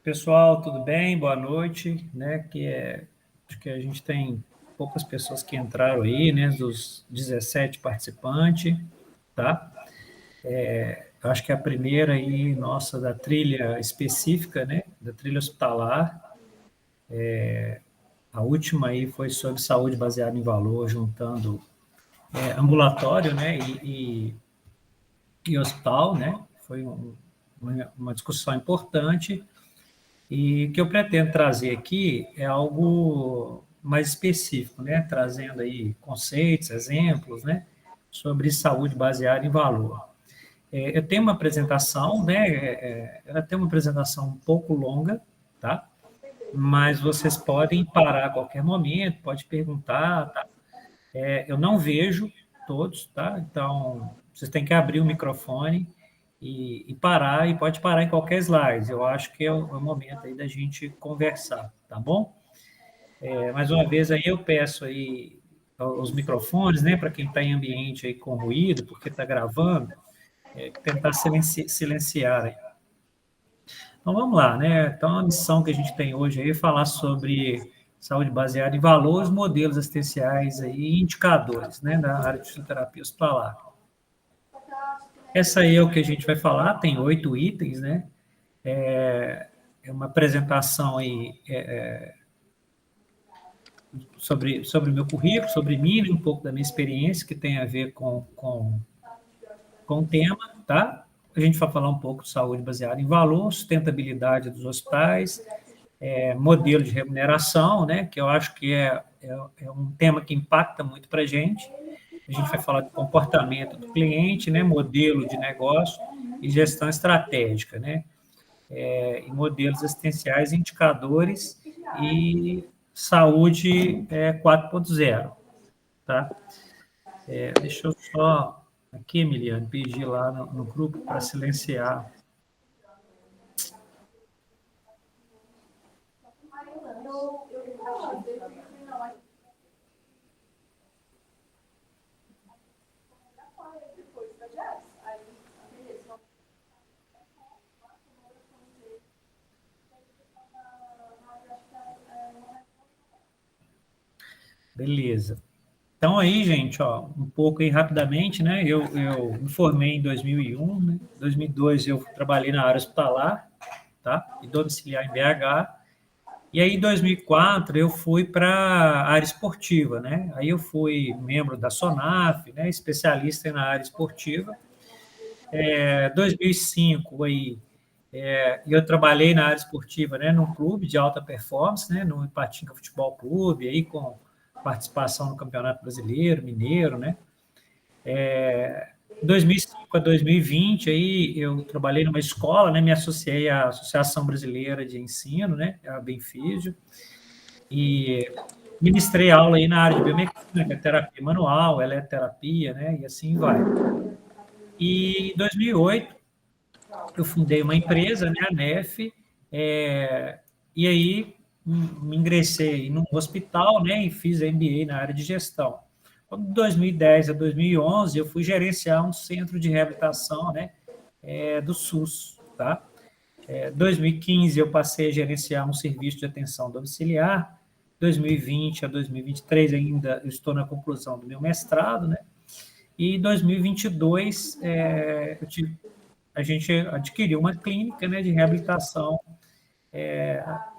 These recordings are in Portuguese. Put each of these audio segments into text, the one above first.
Pessoal, tudo bem? Boa noite, né? Acho que a gente tem poucas pessoas que entraram aí, né? Dos 17 participantes, tá? Eu acho que é a primeira aí, nossa, da trilha específica, né? Da trilha hospitalar. A última aí foi sobre saúde baseada em valor, juntando ambulatório, né? E hospital, né? Foi uma discussão importante. E o que eu pretendo trazer aqui é algo mais específico, né? Trazendo aí conceitos, exemplos, né? Sobre saúde baseada em valor. Eu tenho uma apresentação, né? Ela tem uma apresentação um pouco longa, tá? Mas vocês podem parar a qualquer momento, pode perguntar, tá? Eu não vejo todos, tá? Então, vocês têm que abrir o microfone e parar, e pode parar em qualquer slide. Eu acho que é o momento aí da gente conversar, tá bom? Mais uma vez aí eu peço aí os microfones, né, para quem está em ambiente aí com ruído, porque está gravando, tentar silenciar aí. Então vamos lá, né? Então a missão que a gente tem hoje aí é falar sobre saúde baseada em valores, modelos assistenciais aí, e indicadores, né, da área de fisioterapia hospitalar. Essa aí é o que a gente vai falar, tem 8 itens, né? É uma apresentação aí sobre o meu currículo, sobre mim, né, um pouco da minha experiência, que tem a ver com o tema, tá? A gente vai falar um pouco de saúde baseada em valor, sustentabilidade dos hospitais, modelo de remuneração, né? Que eu acho que é um tema que impacta muito para a gente. A gente vai falar do comportamento do cliente, né? Modelo de negócio e gestão estratégica, né? E modelos assistenciais, indicadores e saúde 4.0, tá? Deixa eu só aqui, Emiliano, pedir lá no grupo para silenciar. Beleza. Então aí, gente, ó, um pouco aí rapidamente, né? Eu me formei em 2001, né? Em 2002 eu trabalhei na área hospitalar, tá? E domiciliar em BH. E aí, em 2004, eu fui para a área esportiva, né? Aí eu fui membro da SONAF, né? Especialista na área esportiva. 2005, aí, eu trabalhei na área esportiva, né? Num clube de alta performance, né? No Ipatinga Futebol Clube, aí com participação no Campeonato Brasileiro, Mineiro, né? 2005 a 2020, aí eu trabalhei numa escola, né? Me associei à Associação Brasileira de Ensino, né? A Benfísio, e ministrei aula aí na área de biomecânica, terapia manual, eletroterapia, né? E assim vai. E em 2008, eu fundei uma empresa, né? A NEF, e aí me ingressei num hospital, né? E fiz MBA na área de gestão. De 2010 a 2011, eu fui gerenciar um centro de reabilitação, né? Do SUS, tá? 2015 eu passei a gerenciar um serviço de atenção domiciliar. 2020 a 2023 ainda eu estou na conclusão do meu mestrado, né? E em 2022 a gente adquiriu uma clínica, né, de reabilitação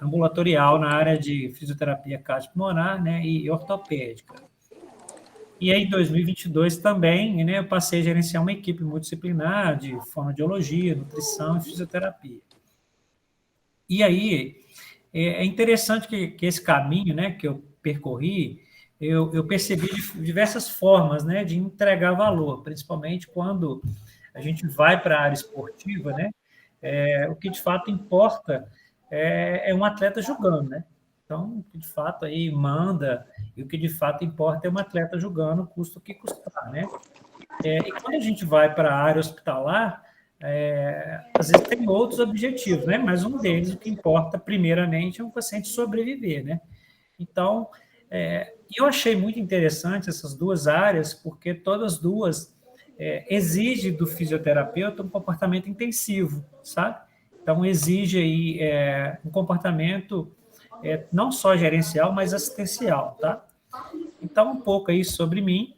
ambulatorial na área de fisioterapia cardiopulmonar, né, e ortopédica. E aí, em 2022 também, né, eu passei a gerenciar uma equipe multidisciplinar de fonoaudiologia, nutrição e fisioterapia. E aí, é interessante que esse caminho, né, que eu percorri, eu percebi diversas formas, né, de entregar valor, principalmente quando a gente vai para a área esportiva, né, o que de fato importa é um atleta jogando, né? Então, o que de fato aí manda e o que de fato importa é um atleta jogando, custa o que custar, né? E quando a gente vai para a área hospitalar, às vezes tem outros objetivos, né? Mas um deles, o que importa primeiramente, é o paciente sobreviver, né? Então, eu achei muito interessante essas duas áreas, porque todas duas exigem do fisioterapeuta um comportamento intensivo, sabe? Então, exige aí um comportamento não só gerencial, mas assistencial, tá? Então, um pouco aí sobre mim,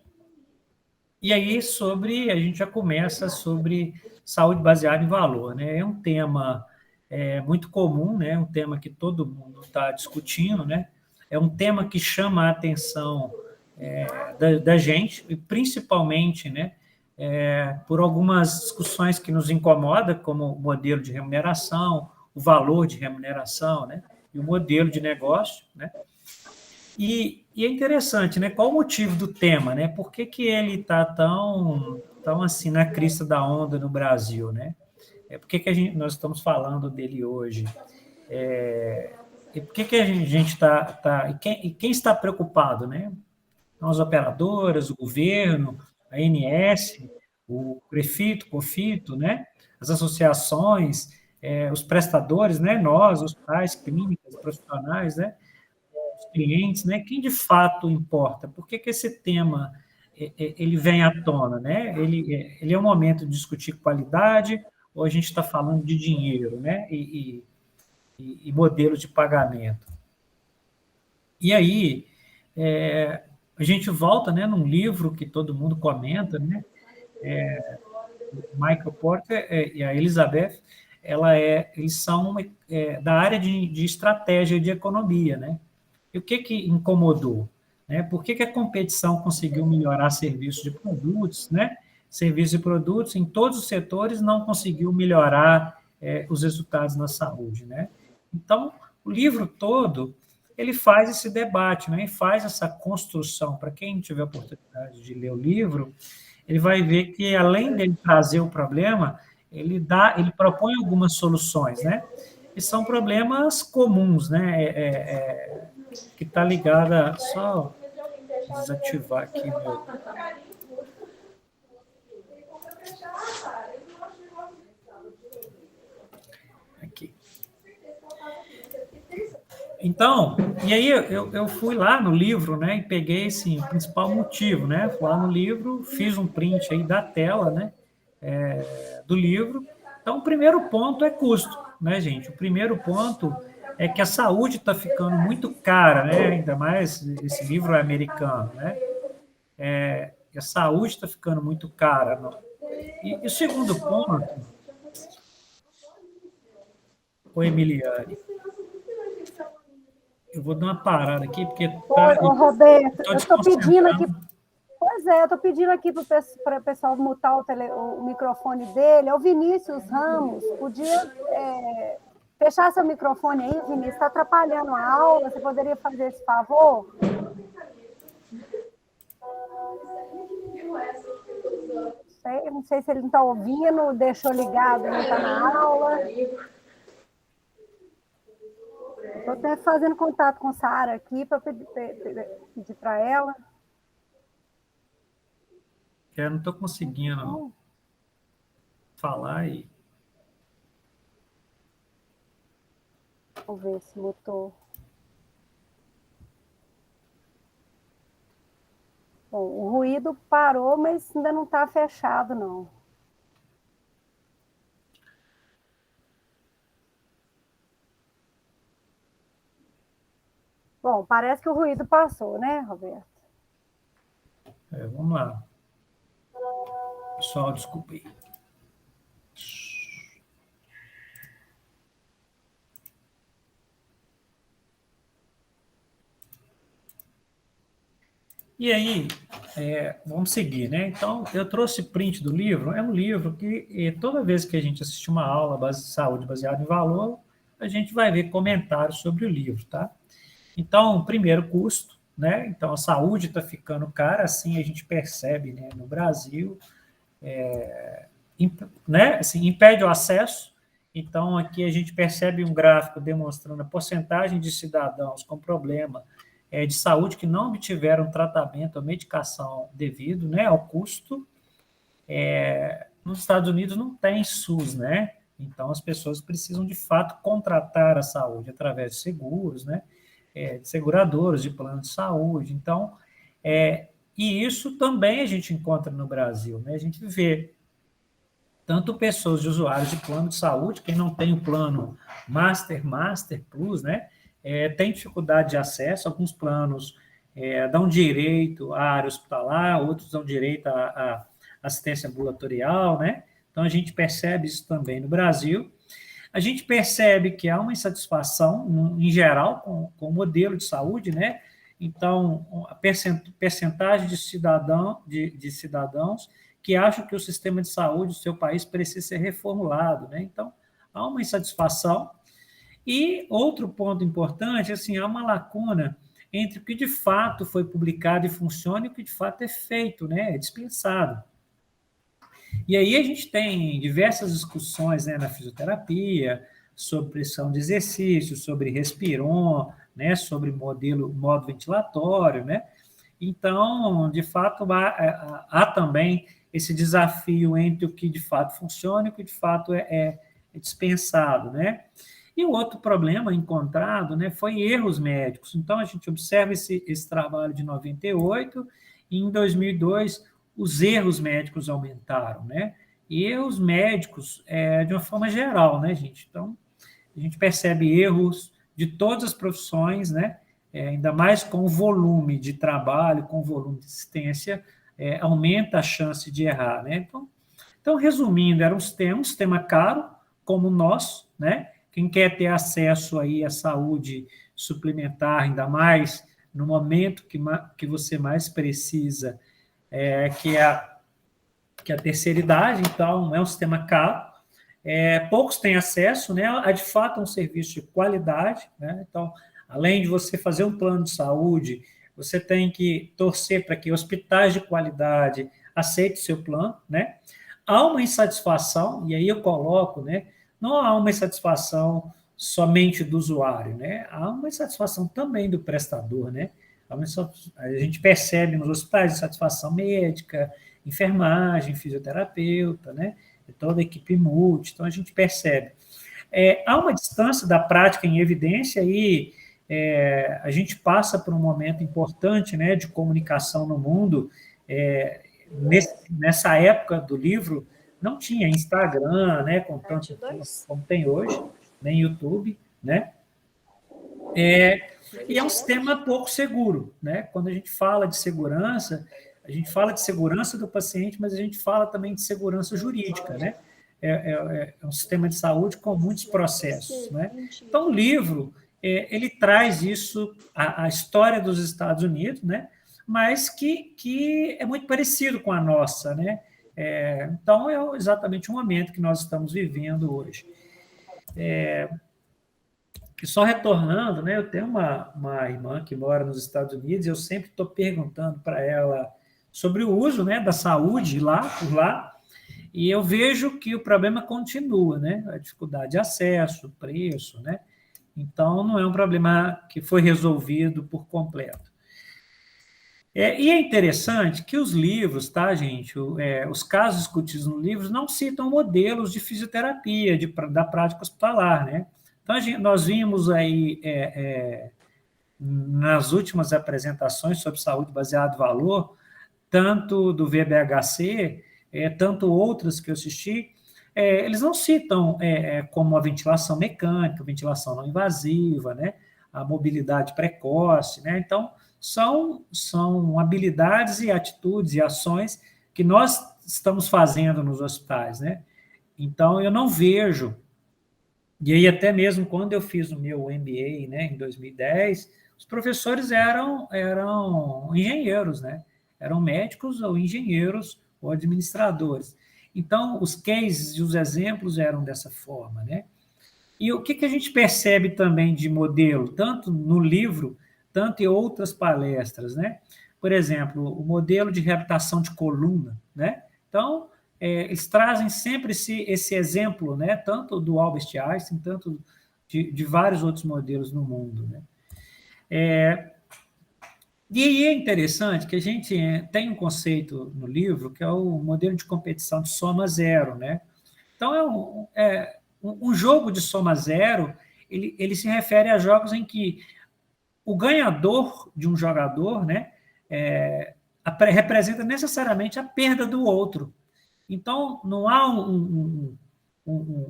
e aí a gente já começa sobre saúde baseada em valor, né? É um tema muito comum, né? É um tema que todo mundo está discutindo, né? É um tema que chama a atenção da gente, e principalmente, né? Por algumas discussões que nos incomodam, como o modelo de remuneração, o valor de remuneração, né? E o modelo de negócio, né? E é interessante, né? Qual o motivo do tema, né? Por que, que ele está tão assim na crista da onda no Brasil, né? Por que, que nós estamos falando dele hoje? E por que, que a gente está e quem está preocupado, né? São as operadoras, o governo, a ANS, o prefeito, COFITO, né? As associações, os prestadores, né? Nós, os pais, clínicas, profissionais, né? Os clientes, né? Quem de fato importa? Por que, que esse tema ele vem à tona, né? Ele é um momento de discutir qualidade ou a gente está falando de dinheiro, né? E modelo de pagamento. E aí a gente volta, né, num livro que todo mundo comenta, né? Michael Porter e a Elizabeth, eles são da área de estratégia de economia, né? E o que incomodou? Né? Por que a competição conseguiu melhorar serviços de produtos, né? Serviços e produtos em todos os setores não conseguiu melhorar os resultados na saúde, né? Então, o livro todo ele faz esse debate, né? E faz essa construção. Para quem tiver a oportunidade de ler o livro, ele vai ver que além dele trazer o problema, ele propõe algumas soluções, né? E são problemas comuns, né? Que está ligada. Só desativar aqui meu. Aqui. Então, e aí eu fui lá no livro, né, e peguei esse principal motivo, né, fui lá no livro, fiz um print aí da tela, né, do livro. Então, o primeiro ponto é custo, né, gente? O primeiro ponto é que a saúde está ficando muito cara, né, ainda mais esse livro é americano, né, a saúde está ficando muito cara. E o segundo ponto, o Emiliane, eu vou dar uma parada aqui, porque Oi, ô, Roberto, estou eu estou pedindo aqui. desconcentrando. Pois é, eu estou pedindo aqui para o pessoal mutar o microfone dele. É o Vinícius Ramos. Podia fechar seu microfone aí, Vinícius? Está atrapalhando a aula. Você poderia fazer esse favor? Não sei se ele não está ouvindo, deixou ligado, não está na aula. Estou até fazendo contato com a Sara aqui para pedir para ela. Eu não estou conseguindo falar e. Vamos ver se mutou. Bom, o ruído parou, mas ainda não está fechado, não. Bom, parece que o ruído passou, né, Roberto? Vamos lá. Pessoal, desculpe. E aí, vamos seguir, né? Então, eu trouxe print do livro. É um livro que toda vez que a gente assistir uma aula de saúde baseada em valor, a gente vai ver comentários sobre o livro, tá? Então, primeiro custo, né? Então, a saúde está ficando cara, assim a gente percebe, né, no Brasil, né? Assim, impede o acesso. Então, aqui a gente percebe um gráfico demonstrando a porcentagem de cidadãos com problema de saúde que não obtiveram tratamento ou medicação devido, né, ao custo. Nos Estados Unidos não tem SUS, né? Então, as pessoas precisam, de fato, contratar a saúde através de seguros, né? De seguradoras, de plano de saúde. Então, e isso também a gente encontra no Brasil, né? A gente vê tanto pessoas de usuários de plano de saúde, quem não tem o plano Master Plus, né, tem dificuldade de acesso, alguns planos dão direito à área hospitalar, outros dão direito à assistência ambulatorial, né, então a gente percebe isso também no Brasil. A gente percebe que há uma insatisfação, em geral, com o modelo de saúde, né, então a percentagem de cidadãos que acham que o sistema de saúde do seu país precisa ser reformulado, né? Então, há uma insatisfação. E outro ponto importante, assim, há uma lacuna entre o que de fato foi publicado e funciona e o que de fato é feito, né? É dispensado. E aí a gente tem diversas discussões, né, na fisioterapia, sobre pressão de exercício, sobre respiron, né, sobre modo ventilatório, né? Então, de fato, há também esse desafio entre o que de fato funciona e o que de fato é dispensado, né? E o outro problema encontrado, né, foi erros médicos. Então, a gente observa esse trabalho de 98 e em 2002 os erros médicos aumentaram, né? E erros médicos de uma forma geral, né, gente? Então, a gente percebe erros de todas as profissões, né? Ainda mais com o volume de trabalho, com o volume de assistência, aumenta a chance de errar, né? Então, resumindo, era um sistema caro, como o nosso, né? Quem quer ter acesso aí à saúde suplementar, ainda mais no momento que você mais precisa, que é a terceira idade, então é um sistema caro, poucos têm acesso, né, a de fato um serviço de qualidade, né? Então, além de você fazer um plano de saúde, você tem que torcer para que hospitais de qualidade aceitem seu plano, né? Há uma insatisfação, e aí eu coloco, né, não há uma insatisfação somente do usuário, né? Há uma insatisfação também do prestador, né? A gente percebe nos hospitais insatisfação médica, enfermagem, fisioterapeuta, né? Toda a equipe multi, então a gente percebe. Há uma distância da prática em evidência e a gente passa por um momento importante, né, de comunicação no mundo. Nessa época do livro, não tinha Instagram, né, com tanto como tem hoje, nem YouTube, né? E é um sistema pouco seguro, né? Quando a gente fala de segurança, a gente fala de segurança do paciente, mas a gente fala também de segurança jurídica, né? É um sistema de saúde com muitos processos, né? Então, o livro, ele traz isso, a história dos Estados Unidos, né? Mas que é muito parecido com a nossa, né? Então, é exatamente o momento que nós estamos vivendo hoje. E só retornando, né, eu tenho uma irmã que mora nos Estados Unidos e eu sempre estou perguntando para ela sobre o uso, né, da saúde por lá, e eu vejo que o problema continua, né, a dificuldade de acesso, preço, né, então não é um problema que foi resolvido por completo. E é interessante que os livros, tá, gente, os casos discutidos nos livros não citam modelos de fisioterapia, da prática hospitalar, né? Então, nós vimos aí, nas últimas apresentações sobre saúde baseada em valor, tanto do VBHC, tanto outras que eu assisti, eles não citam como a ventilação mecânica, ventilação não invasiva, né? A mobilidade precoce, né? Então, são habilidades e atitudes e ações que nós estamos fazendo nos hospitais, né? Então, eu não vejo, e aí até mesmo quando eu fiz o meu MBA, né, em 2010, os professores eram engenheiros, né? Eram médicos ou engenheiros ou administradores. Então, os cases e os exemplos eram dessa forma, né? E o que a gente percebe também de modelo, tanto no livro, tanto em outras palestras, né? Por exemplo, o modelo de reabilitação de coluna, né? Então, eles trazem sempre esse exemplo, né? Tanto do Albert Einstein, tanto de vários outros modelos no mundo, né? E é interessante que a gente tem um conceito no livro que é o modelo de competição de soma zero, né? Então, um jogo de soma zero, ele se refere a jogos em que o ganhador de um jogador, né, representa necessariamente a perda do outro. Então, não há um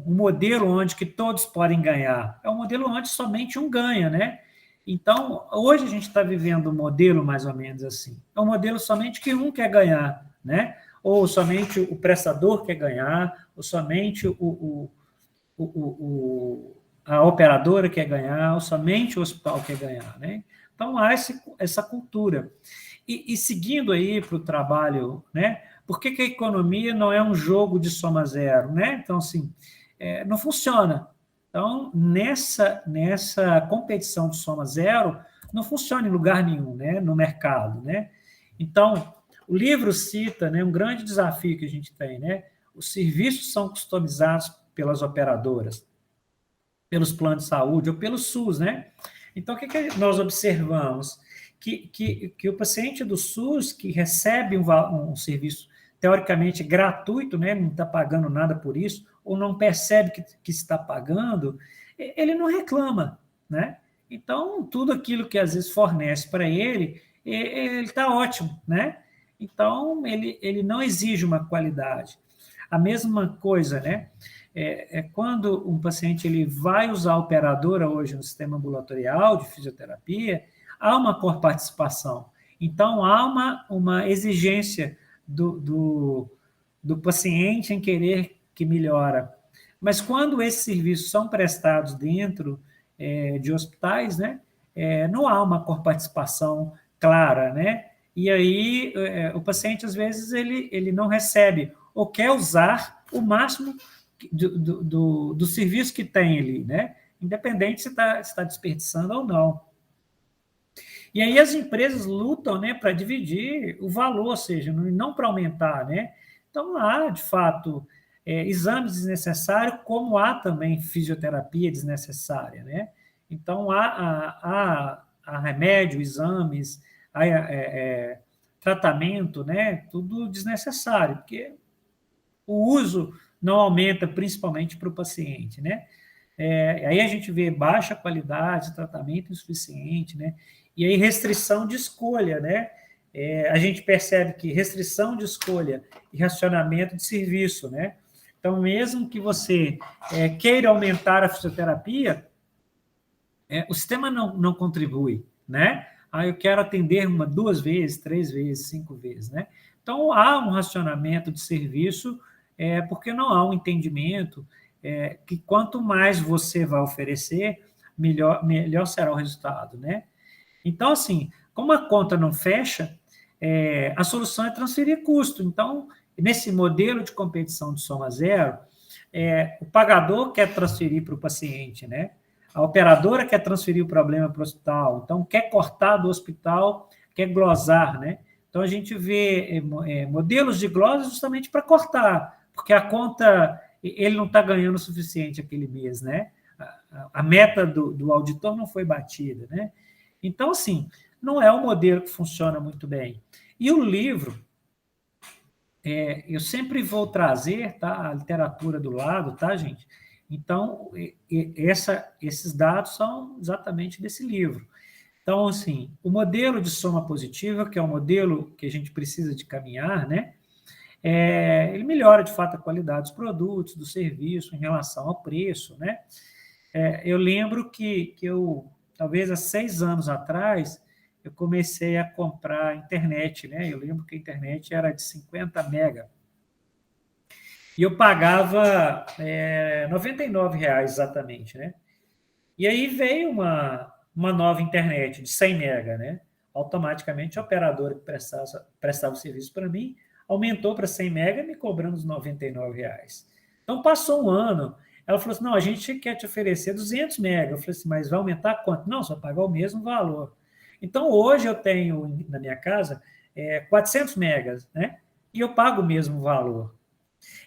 modelo onde que todos podem ganhar. É um modelo onde somente um ganha, né? Então, hoje a gente está vivendo um modelo mais ou menos assim. É um modelo somente que um quer ganhar, né? Ou somente o prestador quer ganhar, ou somente a operadora quer ganhar, ou somente o hospital quer ganhar, né? Então, há essa cultura. E seguindo aí para o trabalho, né? Por que a economia não é um jogo de soma zero, né? Então, assim, não funciona. Então, nessa competição de soma zero, não funciona em lugar nenhum, né? No mercado, né? Então, o livro cita, né, um grande desafio que a gente tem, né? Os serviços são customizados pelas operadoras, pelos planos de saúde ou pelo SUS, né? Então, o que nós observamos? Que o paciente do SUS, que recebe um serviço teoricamente gratuito, né, não está pagando nada por isso, ou não percebe que está pagando, ele não reclama, né? Então, tudo aquilo que às vezes fornece para ele está ótimo, né? Então, ele não exige uma qualidade. A mesma coisa, né? Quando um paciente ele vai usar a operadora hoje no sistema ambulatorial de fisioterapia, há uma coparticipação. Então, há uma exigência do paciente em querer que melhora. Mas quando esses serviços são prestados dentro de hospitais, né, não há uma coparticipação clara, né? E aí o paciente, às vezes, ele não recebe ou quer usar o máximo do serviço que tem ali, né? Independente se está desperdiçando ou não. E aí as empresas lutam, né, para dividir o valor, ou seja, não para aumentar, né? Então há, de fato, exames desnecessários, como há também fisioterapia desnecessária, né? Então há remédio, exames, há tratamento, né? Tudo desnecessário, porque o uso não aumenta, principalmente para o paciente, né? Aí a gente vê baixa qualidade, tratamento insuficiente, né? E aí restrição de escolha, né? A gente percebe que restrição de escolha e racionamento de serviço, né? Então, mesmo que você queira aumentar a fisioterapia, o sistema não contribui, né? Eu quero atender 2 vezes, 3 vezes, 5 vezes, né? Então, há um racionamento de serviço, porque não há um entendimento que quanto mais você vai oferecer, melhor será o resultado, né? Então, assim, como a conta não fecha, a solução é transferir custo. Então, nesse modelo de competição de soma zero, o pagador quer transferir para o paciente, né? A operadora quer transferir o problema para o hospital, então quer cortar do hospital, quer glosar, né? Então a gente vê modelos de glosa justamente para cortar, porque a conta, ele não está ganhando o suficiente aquele mês, né? A meta do auditor não foi batida, né? Então, assim, não é um modelo que funciona muito bem. E o livro, eu sempre vou trazer, tá, a literatura do lado, tá, gente? Então, esses dados são exatamente desse livro. Então, assim, o modelo de soma positiva, que é o modelo que a gente precisa de caminhar, né? Ele melhora, de fato, a qualidade dos produtos, do serviço, em relação ao preço, né? Eu lembro que eu, talvez há 6 anos atrás, eu comecei a comprar internet, né? Eu lembro que a internet era de 50 mega. E eu pagava R$ 99 exatamente, né? E aí veio uma nova internet de 100 mega, né? Automaticamente a operadora que prestava o serviço para mim aumentou para 100 mega, me cobrando os R$ 99. Então passou um ano, ela falou assim, não, a gente quer te oferecer 200 mega. Eu falei assim, mas vai aumentar quanto? Não, só pagar o mesmo valor. Então hoje eu tenho na minha casa 400 megas, né? E eu pago o mesmo valor.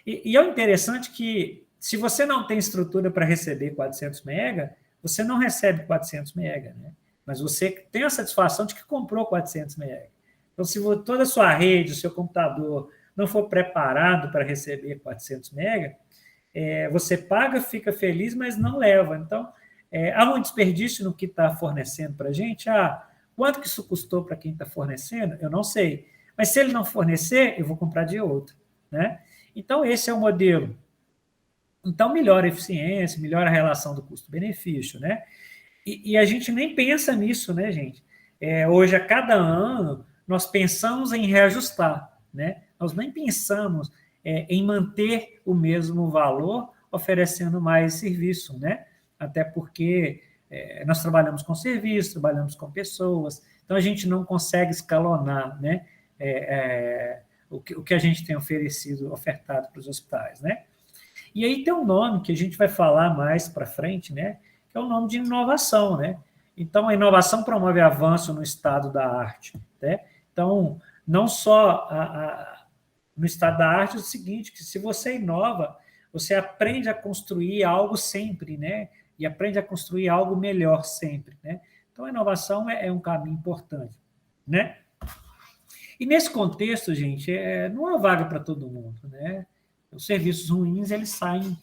E é interessante que, se você não tem estrutura para receber 400 mega, você não recebe 400 mega, né? Mas você tem a satisfação de que comprou 400 mega. Então, se toda a sua rede, o seu computador não for preparado para receber 400 mega, você paga, fica feliz, mas não leva. Então, há um desperdício no que está fornecendo para a gente. Quanto que isso custou para quem está fornecendo? Eu não sei. Mas se ele não fornecer, eu vou comprar de outro, né? Então, esse é o modelo. Então, melhora a eficiência, melhora a relação do custo-benefício, né? E a gente nem pensa nisso, né, gente? Hoje, a cada ano, nós pensamos em reajustar, né? Nós nem pensamos em manter o mesmo valor, oferecendo mais serviço, né? Até porque nós trabalhamos com serviço, trabalhamos com pessoas, então a gente não consegue escalonar, né? O que a gente tem ofertado para os hospitais, né? E aí tem um nome que a gente vai falar mais para frente, né? Que é o nome de inovação, né? Então, a inovação promove avanço no estado da arte, né? Então, não só no estado da arte, é o seguinte, que se você inova, você aprende a construir algo sempre, né? E aprende a construir algo melhor sempre, né? Então, a inovação é um caminho importante, né? E nesse contexto, gente, não há vaga para todo mundo, né? Os serviços ruins, eles saem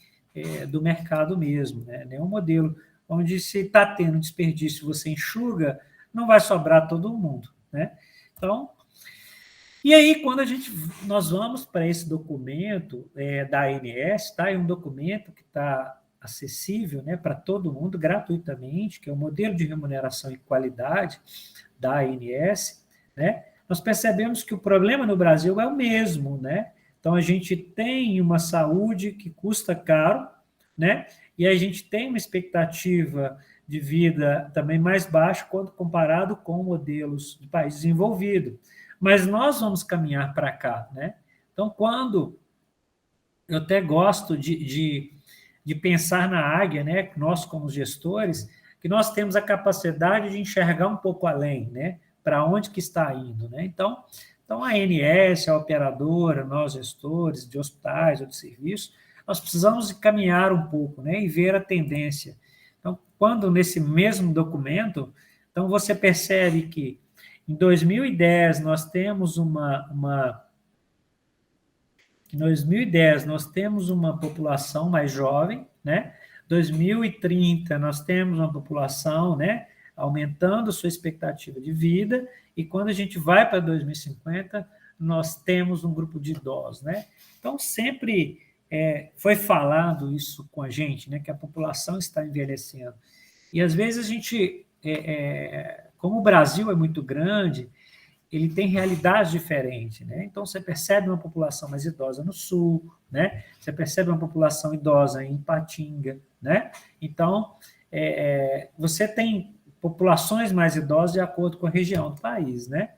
do mercado mesmo, né? Nenhum modelo onde se está tendo desperdício, você enxuga, não vai sobrar todo mundo, né? Então, e aí, quando nós vamos para esse documento da ANS, tá? É um documento que está acessível, né, para todo mundo, gratuitamente, que é o modelo de remuneração e qualidade da ANS, né? Nós percebemos que o problema no Brasil é o mesmo, né? Então, a gente tem uma saúde que custa caro, né? E a gente tem uma expectativa de vida também mais baixa quando comparado com modelos de países desenvolvidos. Mas nós vamos caminhar para cá, né? Então, quando eu até gosto de pensar na águia, né? Nós, como gestores, que nós temos a capacidade de enxergar um pouco além, né? Para onde que está indo, né? Então, a ANS, a operadora, nós, gestores de hospitais ou de serviços, nós precisamos caminhar um pouco, né? E ver a tendência. Então, quando nesse mesmo documento, então você percebe que em 2010 nós temos em 2010 nós temos uma população mais jovem, né? 2030 nós temos uma população, né, aumentando sua expectativa de vida, e quando a gente vai para 2050, nós temos um grupo de idosos, né? Então, sempre foi falado isso com a gente, né, que a população está envelhecendo. E, às vezes, a gente, como o Brasil é muito grande, ele tem realidades diferentes, né? Então, você percebe uma população mais idosa no sul, né? Você percebe uma população idosa em Ipatinga, né? Então, você tem populações mais idosas de acordo com a região do país, né?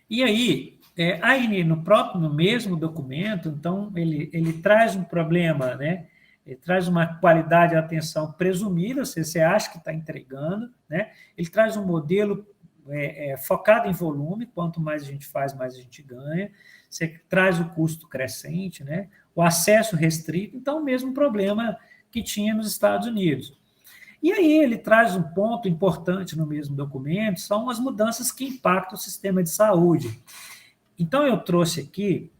E aí, aí no mesmo documento, então, ele traz um problema, né? Ele traz uma qualidade de atenção presumida, você acha que está entregando, né? Ele traz um modelo focado em volume, quanto mais a gente faz, mais a gente ganha. Você traz o custo crescente, né? O acesso restrito, então, o mesmo problema que tinha nos Estados Unidos. E aí ele traz um ponto importante no mesmo documento, são as mudanças que impactam o sistema de saúde. Então, eu trouxe aqui,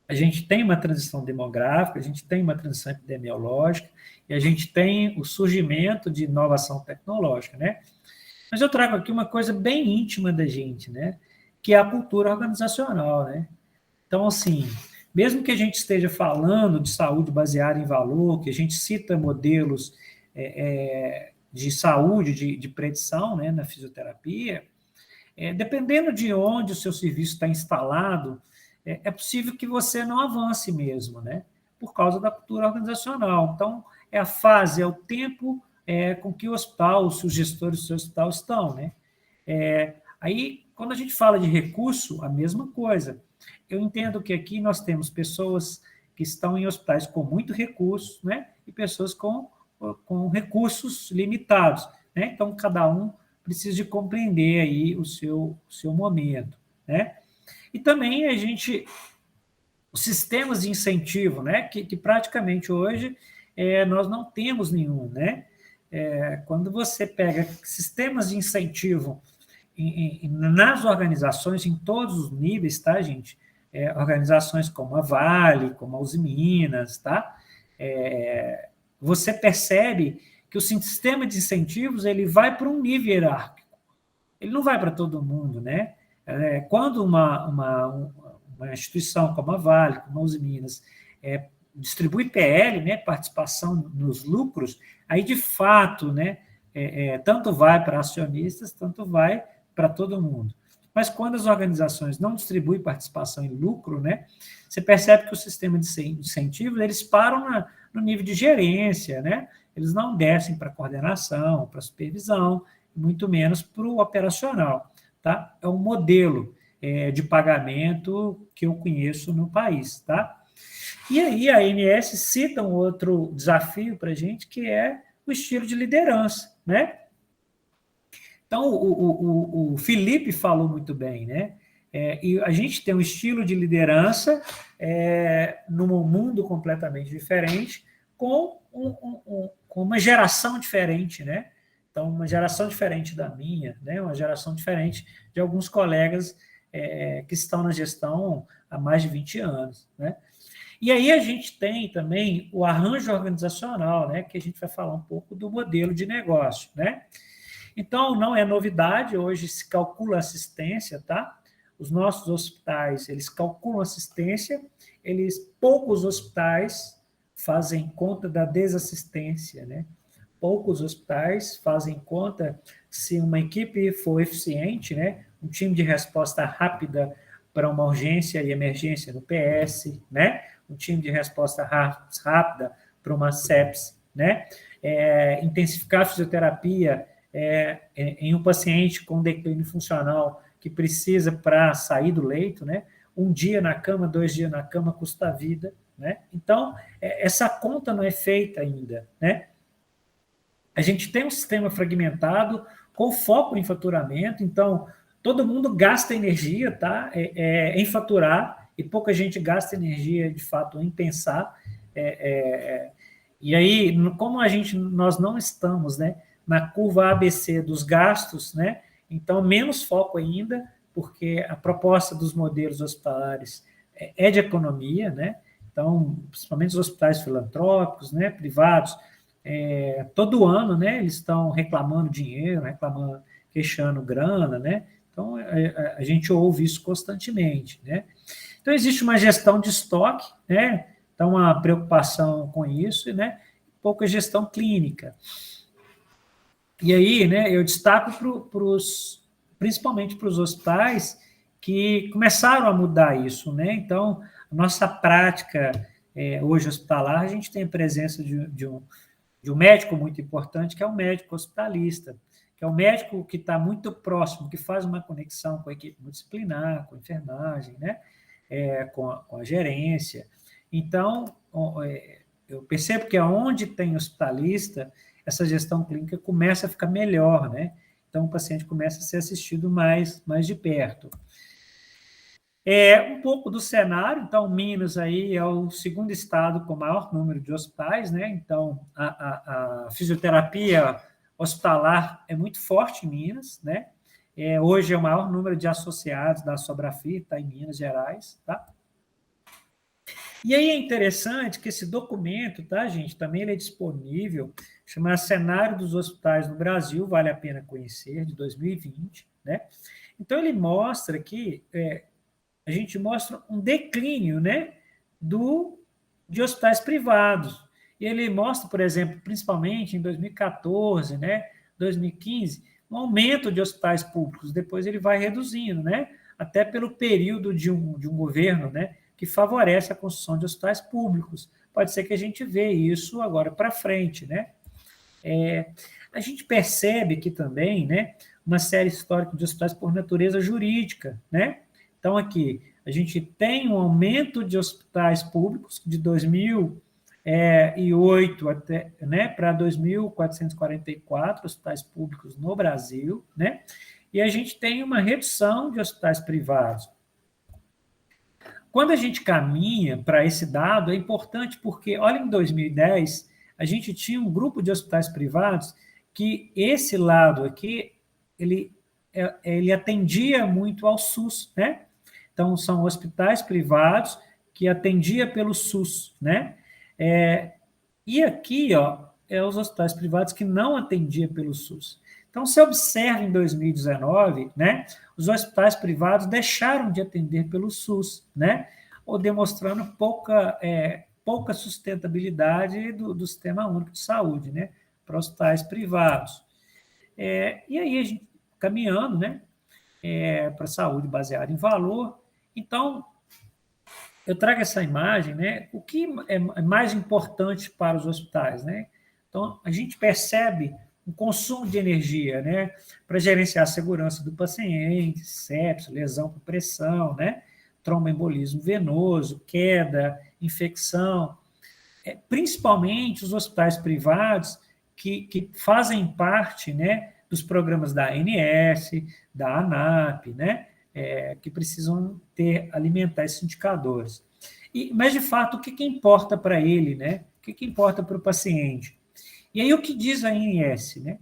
a gente tem uma transição demográfica, a gente tem uma transição epidemiológica, e a gente tem o surgimento de inovação tecnológica, né? Mas eu trago aqui uma coisa bem íntima da gente, né? Que é a cultura organizacional, né? Então, assim, mesmo que a gente esteja falando de saúde baseada em valor, que a gente cita modelos de saúde, de predição, né, na fisioterapia, dependendo de onde o seu serviço está instalado, é possível que você não avance mesmo, né? Por causa da cultura organizacional. Então, é a fase, é o tempo com que o hospital, os gestores do seu hospital estão, né? Aí, quando a gente fala de recurso, a mesma coisa. Eu entendo que aqui nós temos pessoas que estão em hospitais com muito recurso, né? E pessoas com recursos limitados, né? Então, cada um precisa de compreender aí o seu momento, né? E também os sistemas de incentivo, né? Que praticamente hoje nós não temos nenhum, né? Quando você pega sistemas de incentivo nas organizações, em todos os níveis, tá, gente? Organizações como a Vale, como a Uzi Minas, tá? Você percebe que o sistema de incentivos ele vai para um nível hierárquico. Ele não vai para todo mundo, né? Quando uma instituição como a Vale, como a Uzi Minas, distribui PL, né, participação nos lucros, aí, de fato, né, tanto vai para acionistas, tanto vai para todo mundo. Mas quando as organizações não distribuem participação em lucro, né, você percebe que o sistema de incentivos, eles param no nível de gerência, né? Eles não descem para coordenação, para supervisão, muito menos para o operacional. Tá? É um modelo de pagamento que eu conheço no país. Tá? E aí a ANS cita um outro desafio para a gente, que é o estilo de liderança. Né? Então, o Felipe falou muito bem, né? E a gente tem um estilo de liderança num mundo completamente diferente, com uma geração diferente, né? Então, uma geração diferente da minha, né? Uma geração diferente de alguns colegas que estão na gestão há mais de 20 anos, né? E aí a gente tem também o arranjo organizacional, né? Que a gente vai falar um pouco do modelo de negócio, né? Então, não é novidade, hoje se calcula assistência, tá? Os nossos hospitais, eles calculam assistência, poucos hospitais fazem conta da desassistência, né? Poucos hospitais fazem conta se uma equipe for eficiente, né? Um time de resposta rápida para uma urgência e emergência no PS, né? Um time de resposta rápida para uma sepse, né? Intensificar a fisioterapia em um paciente com declínio funcional que precisa para sair do leito, né? 1 dia na cama, 2 dias na cama custa a vida, né? Então, essa conta não é feita ainda, né? A gente tem um sistema fragmentado com foco em faturamento, então todo mundo gasta energia, tá? Em faturar, e pouca gente gasta energia, de fato, em pensar. E aí, como nós não estamos, né, na curva ABC dos gastos, né? Então, menos foco ainda, porque a proposta dos modelos hospitalares é de economia, né? Então, principalmente os hospitais filantrópicos, né, privados, todo ano, né, eles estão reclamando dinheiro, queixando grana, né? Então, a gente ouve isso constantemente, né? Então, existe uma gestão de estoque, né? Então, uma preocupação com isso, né? Pouca gestão clínica. E aí, né, eu destaco principalmente para os hospitais que começaram a mudar isso, né? Então, a nossa prática hoje hospitalar, a gente tem a presença de um médico muito importante, que é o médico hospitalista, que é o médico que está muito próximo, que faz uma conexão com a equipe multidisciplinar, com a enfermagem, né? Com a gerência. Então, eu percebo que onde tem hospitalista, essa gestão clínica começa a ficar melhor, né? Então, o paciente começa a ser assistido mais de perto. Um pouco do cenário, então, Minas aí é o segundo estado com o maior número de hospitais, né? Então, a fisioterapia hospitalar é muito forte em Minas, né? Hoje é o maior número de associados da Sobrafri, está em Minas Gerais, tá? E aí é interessante que esse documento, tá, gente, também ele é disponível, chama Cenário dos Hospitais no Brasil, vale a pena conhecer, de 2020, né? Então, ele mostra que a gente mostra um declínio, né, de hospitais privados. E ele mostra, por exemplo, principalmente em 2014, né, 2015, um aumento de hospitais públicos. Depois ele vai reduzindo, né, até pelo período de um governo, né, que favorece a construção de hospitais públicos. Pode ser que a gente veja isso agora para frente, né? A gente percebe que também, né, uma série histórica de hospitais por natureza jurídica, né? Então, aqui, a gente tem um aumento de hospitais públicos de 2008 até, né, para 2.444 hospitais públicos no Brasil, né? E a gente tem uma redução de hospitais privados. Quando a gente caminha para esse dado, é importante porque, olha, em 2010, a gente tinha um grupo de hospitais privados que esse lado aqui, ele atendia muito ao SUS, né? Então, são hospitais privados que atendia pelo SUS, né? E aqui, ó, os hospitais privados que não atendia pelo SUS. Então, se observa em 2019, né, os hospitais privados deixaram de atender pelo SUS, né, ou demonstrando pouca sustentabilidade do Sistema Único de Saúde, né, para hospitais privados. E aí, a gente caminhando, né, para saúde baseada em valor. Então, eu trago essa imagem, né, o que é mais importante para os hospitais, né? Então, a gente percebe o consumo de energia, né, para gerenciar a segurança do paciente, sepsis, lesão por pressão, né, tromboembolismo venoso, queda, infecção, principalmente os hospitais privados que fazem parte, né, dos programas da ANS, da ANAP, né, que precisam alimentar esses indicadores. Mas, de fato, o que importa para ele, né? O que importa para o paciente? E aí, o que diz a ANS, né?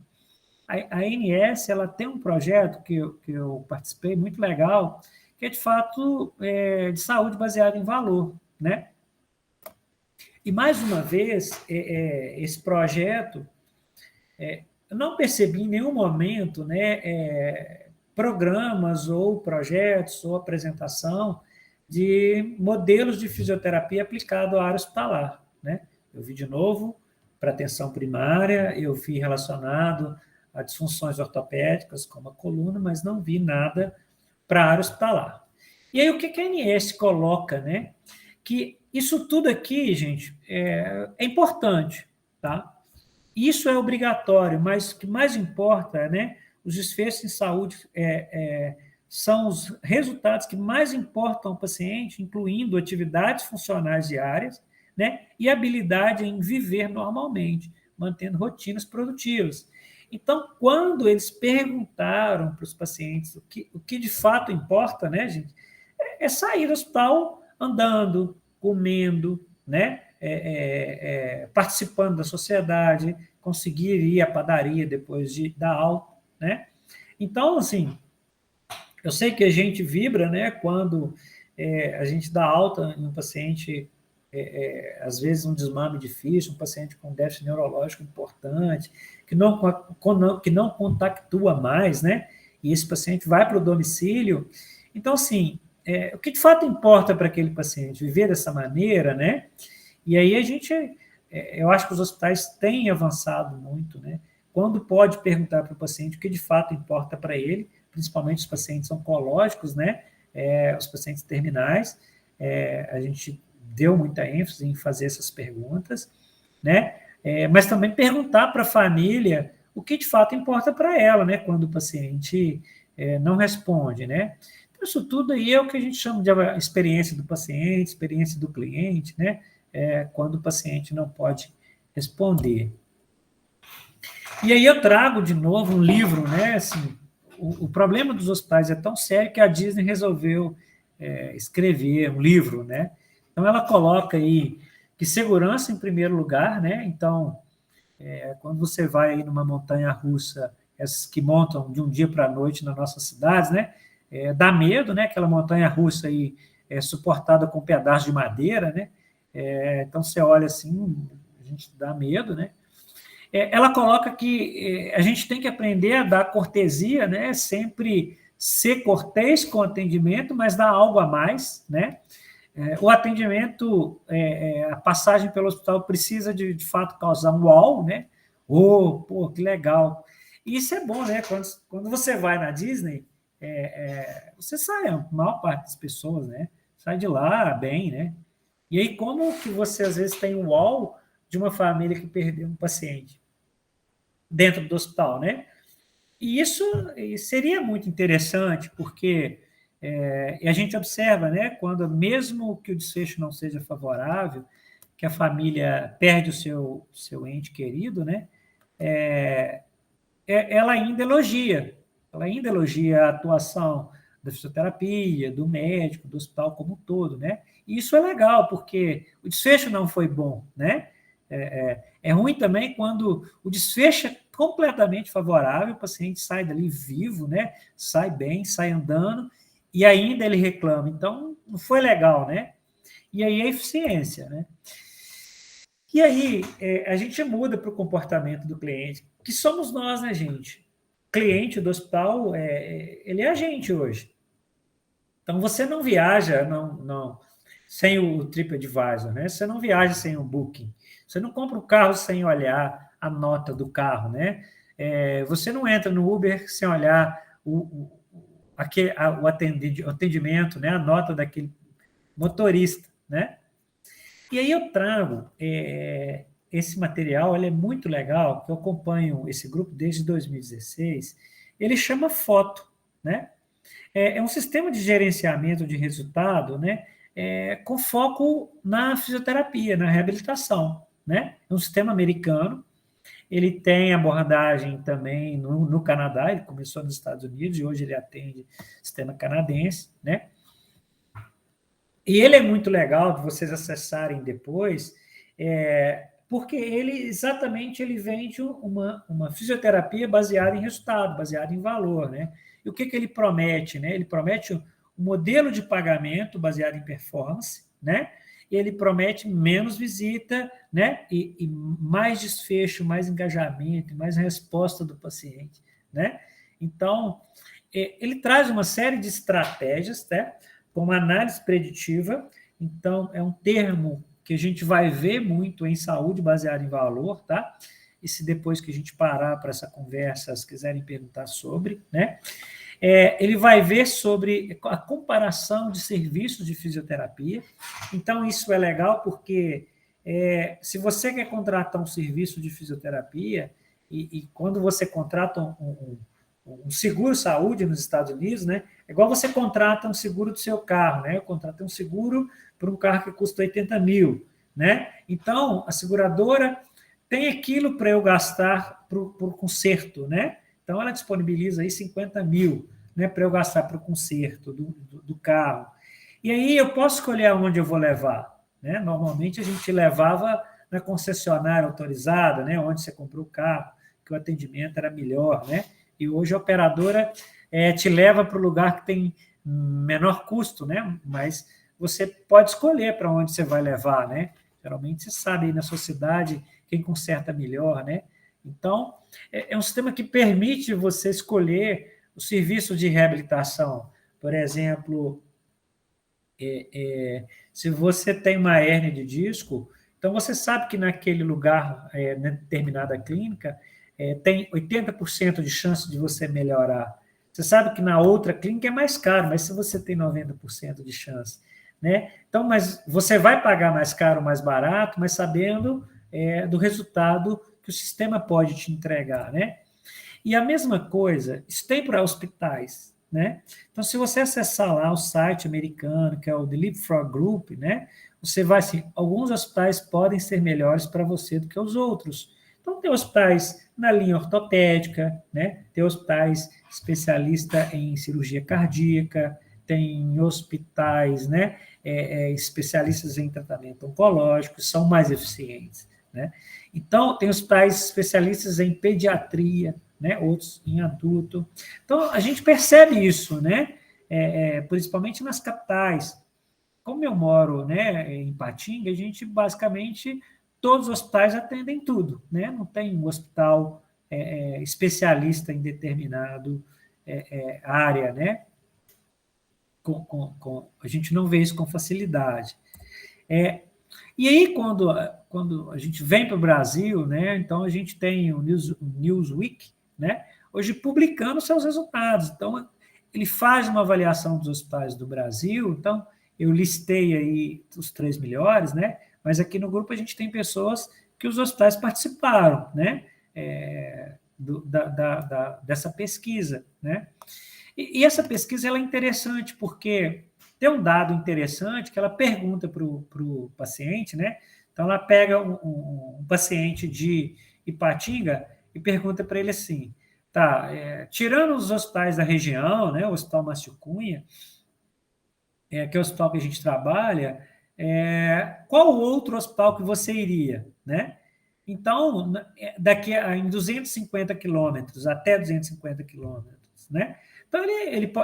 A ANS, ela tem um projeto que eu participei, muito legal, que é, de fato, de saúde baseada em valor, né? E, mais uma vez, esse projeto, eu não percebi em nenhum momento, né, programas ou projetos ou apresentação de modelos de fisioterapia aplicado à área hospitalar, né? Eu vi de novo para atenção primária, eu vi relacionado a disfunções ortopédicas, como a coluna, mas não vi nada para a área hospitalar. E aí o que a ANS coloca, né? Que isso tudo aqui, gente, é importante, tá? Isso é obrigatório, mas o que mais importa, né? Os desfechos em saúde são os resultados que mais importam ao paciente, incluindo atividades funcionais diárias, né? E habilidade em viver normalmente, mantendo rotinas produtivas. Então, quando eles perguntaram para os pacientes o que de fato importa, né, gente, sair do hospital andando, comendo, né, participando da sociedade, conseguir ir à padaria depois da aula, né? Então, assim, eu sei que a gente vibra, né, quando a gente dá alta em um paciente, às vezes um desmame difícil, um paciente com déficit neurológico importante, que não contactua mais, né, e esse paciente vai para o domicílio. Então, assim, o que de fato importa para aquele paciente? Viver dessa maneira, né? E aí eu acho que os hospitais têm avançado muito, né? Quando pode perguntar para o paciente o que de fato importa para ele, principalmente os pacientes oncológicos, né? Os pacientes terminais, a gente deu muita ênfase em fazer essas perguntas, né? Mas também perguntar para a família o que de fato importa para ela, né? Quando o paciente não responde, né? Então, isso tudo aí é o que a gente chama de experiência do paciente, experiência do cliente, né? Quando o paciente não pode responder. E aí eu trago de novo um livro, né? Assim, o problema dos hospitais é tão sério que a Disney resolveu escrever um livro, né? Então ela coloca aí que segurança em primeiro lugar, né? Então, quando você vai aí numa montanha-russa, essas que montam de um dia para a noite nas nossas cidades, né? Dá medo, né? Aquela montanha-russa aí suportada com pedaços de madeira, né? Então você olha assim, a gente dá medo, né? Ela coloca que a gente tem que aprender a dar cortesia, né? Sempre ser cortês com o atendimento, mas dar algo a mais, né? O atendimento, a passagem pelo hospital precisa de fato causar um uau, né? Pô, que legal. E isso é bom, né? Quando você vai na Disney, você sai, a maior parte das pessoas, né? Sai de lá bem, né? E aí, como que você, às vezes, tem um uau de uma família que perdeu um paciente dentro do hospital, né? E isso seria muito interessante, porque a gente observa, né, quando mesmo que o desfecho não seja favorável, que a família perde o seu ente querido, né, ela ainda elogia a atuação da fisioterapia, do médico, do hospital como um todo, né? E isso é legal, porque o desfecho não foi bom, né? É ruim também quando o desfecho é completamente favorável, o paciente sai dali vivo, né? Sai bem, sai andando, e ainda ele reclama. Então, não foi legal, né? E aí a eficiência, né? E aí a gente muda para o comportamento do cliente, que somos nós, né, gente? cliente do hospital, ele é a gente hoje. Então, você não viaja sem o TripAdvisor, né? Você não viaja sem o Booking. Você não compra o carro sem olhar a nota do carro, né? Você não entra no Uber sem olhar o atendimento, né? A nota daquele motorista, né? E aí eu trago esse material, ele é muito legal, que eu acompanho esse grupo desde 2016. Ele chama Foto, né? É um sistema de gerenciamento de resultado, né? Com foco na fisioterapia, na reabilitação, né? É um sistema americano. Ele tem abordagem também no Canadá. Ele começou nos Estados Unidos e hoje ele atende sistema canadense, né? E ele é muito legal de vocês acessarem depois, porque ele vende uma fisioterapia baseada em resultado, baseada em valor, né? E o que ele promete, né? Ele promete um modelo de pagamento baseado em performance, né? E ele promete menos visita, né? E mais desfecho, mais engajamento, mais resposta do paciente, né? Então, ele traz uma série de estratégias, né? Como análise preditiva. Então, é um termo que a gente vai ver muito em saúde baseada em valor, tá? E se depois que a gente parar para essa conversa, se quiserem perguntar sobre, né? Ele vai ver sobre a comparação de serviços de fisioterapia. Então, isso é legal porque se você quer contratar um serviço de fisioterapia, e quando você contrata um seguro-saúde nos Estados Unidos, né? É igual você contrata um seguro do seu carro, né? Eu contratei um seguro para um carro que custa 80 mil, né? Então, a seguradora tem aquilo para eu gastar para o conserto, né? Então, ela disponibiliza aí 50 mil, né, para eu gastar para o conserto do carro. E aí eu posso escolher onde eu vou levar, né? Normalmente a gente levava na concessionária autorizada, né, onde você comprou o carro, que o atendimento era melhor, né? E hoje a operadora te leva para o lugar que tem menor custo, né? Mas você pode escolher para onde você vai levar, né? Geralmente você sabe aí na sua cidade quem conserta melhor, né? Então, um sistema que permite você escolher o serviço de reabilitação. Por exemplo, se você tem uma hérnia de disco, então você sabe que naquele lugar, na determinada clínica, tem 80% de chance de você melhorar. Você sabe que na outra clínica é mais caro, mas se você tem 90% de chance, né? Então, mas você vai pagar mais caro, mais barato, mas sabendo do resultado que o sistema pode te entregar, né? E a mesma coisa, isso tem para hospitais, né? Então, se você acessar lá o site americano, que é o The Leapfrog Group, né? Você vai assim, alguns hospitais podem ser melhores para você do que os outros. Então, tem hospitais na linha ortopédica, né? Tem hospitais especialistas em cirurgia cardíaca, tem hospitais, né? Especialistas em tratamento oncológico, são mais eficientes, né? Então, tem hospitais especialistas em pediatria, né? Outros em adulto. Então, a gente percebe isso, né? Principalmente nas capitais. Como eu moro, né, em Ipatinga, a gente basicamente todos os hospitais atendem tudo, né? Não tem um hospital especialista em determinado área, né? A gente não vê isso com facilidade. E aí, quando a gente vem para o Brasil, né, então a gente tem o Newsweek, né, hoje publicando seus resultados. Então, ele faz uma avaliação dos hospitais do Brasil. Então, eu listei aí os 3 melhores, né, mas aqui no grupo a gente tem pessoas que os hospitais participaram, né, dessa pesquisa, né. E essa pesquisa ela é interessante porque tem um dado interessante que ela pergunta para o paciente, né? Então, ela pega um paciente de Ipatinga e pergunta para ele assim, tá, tirando os hospitais da região, né, o Hospital Márcio Cunha, que é o hospital que a gente trabalha, qual outro hospital que você iria, né? Então, em 250 quilômetros, até 250 quilômetros, né? Então,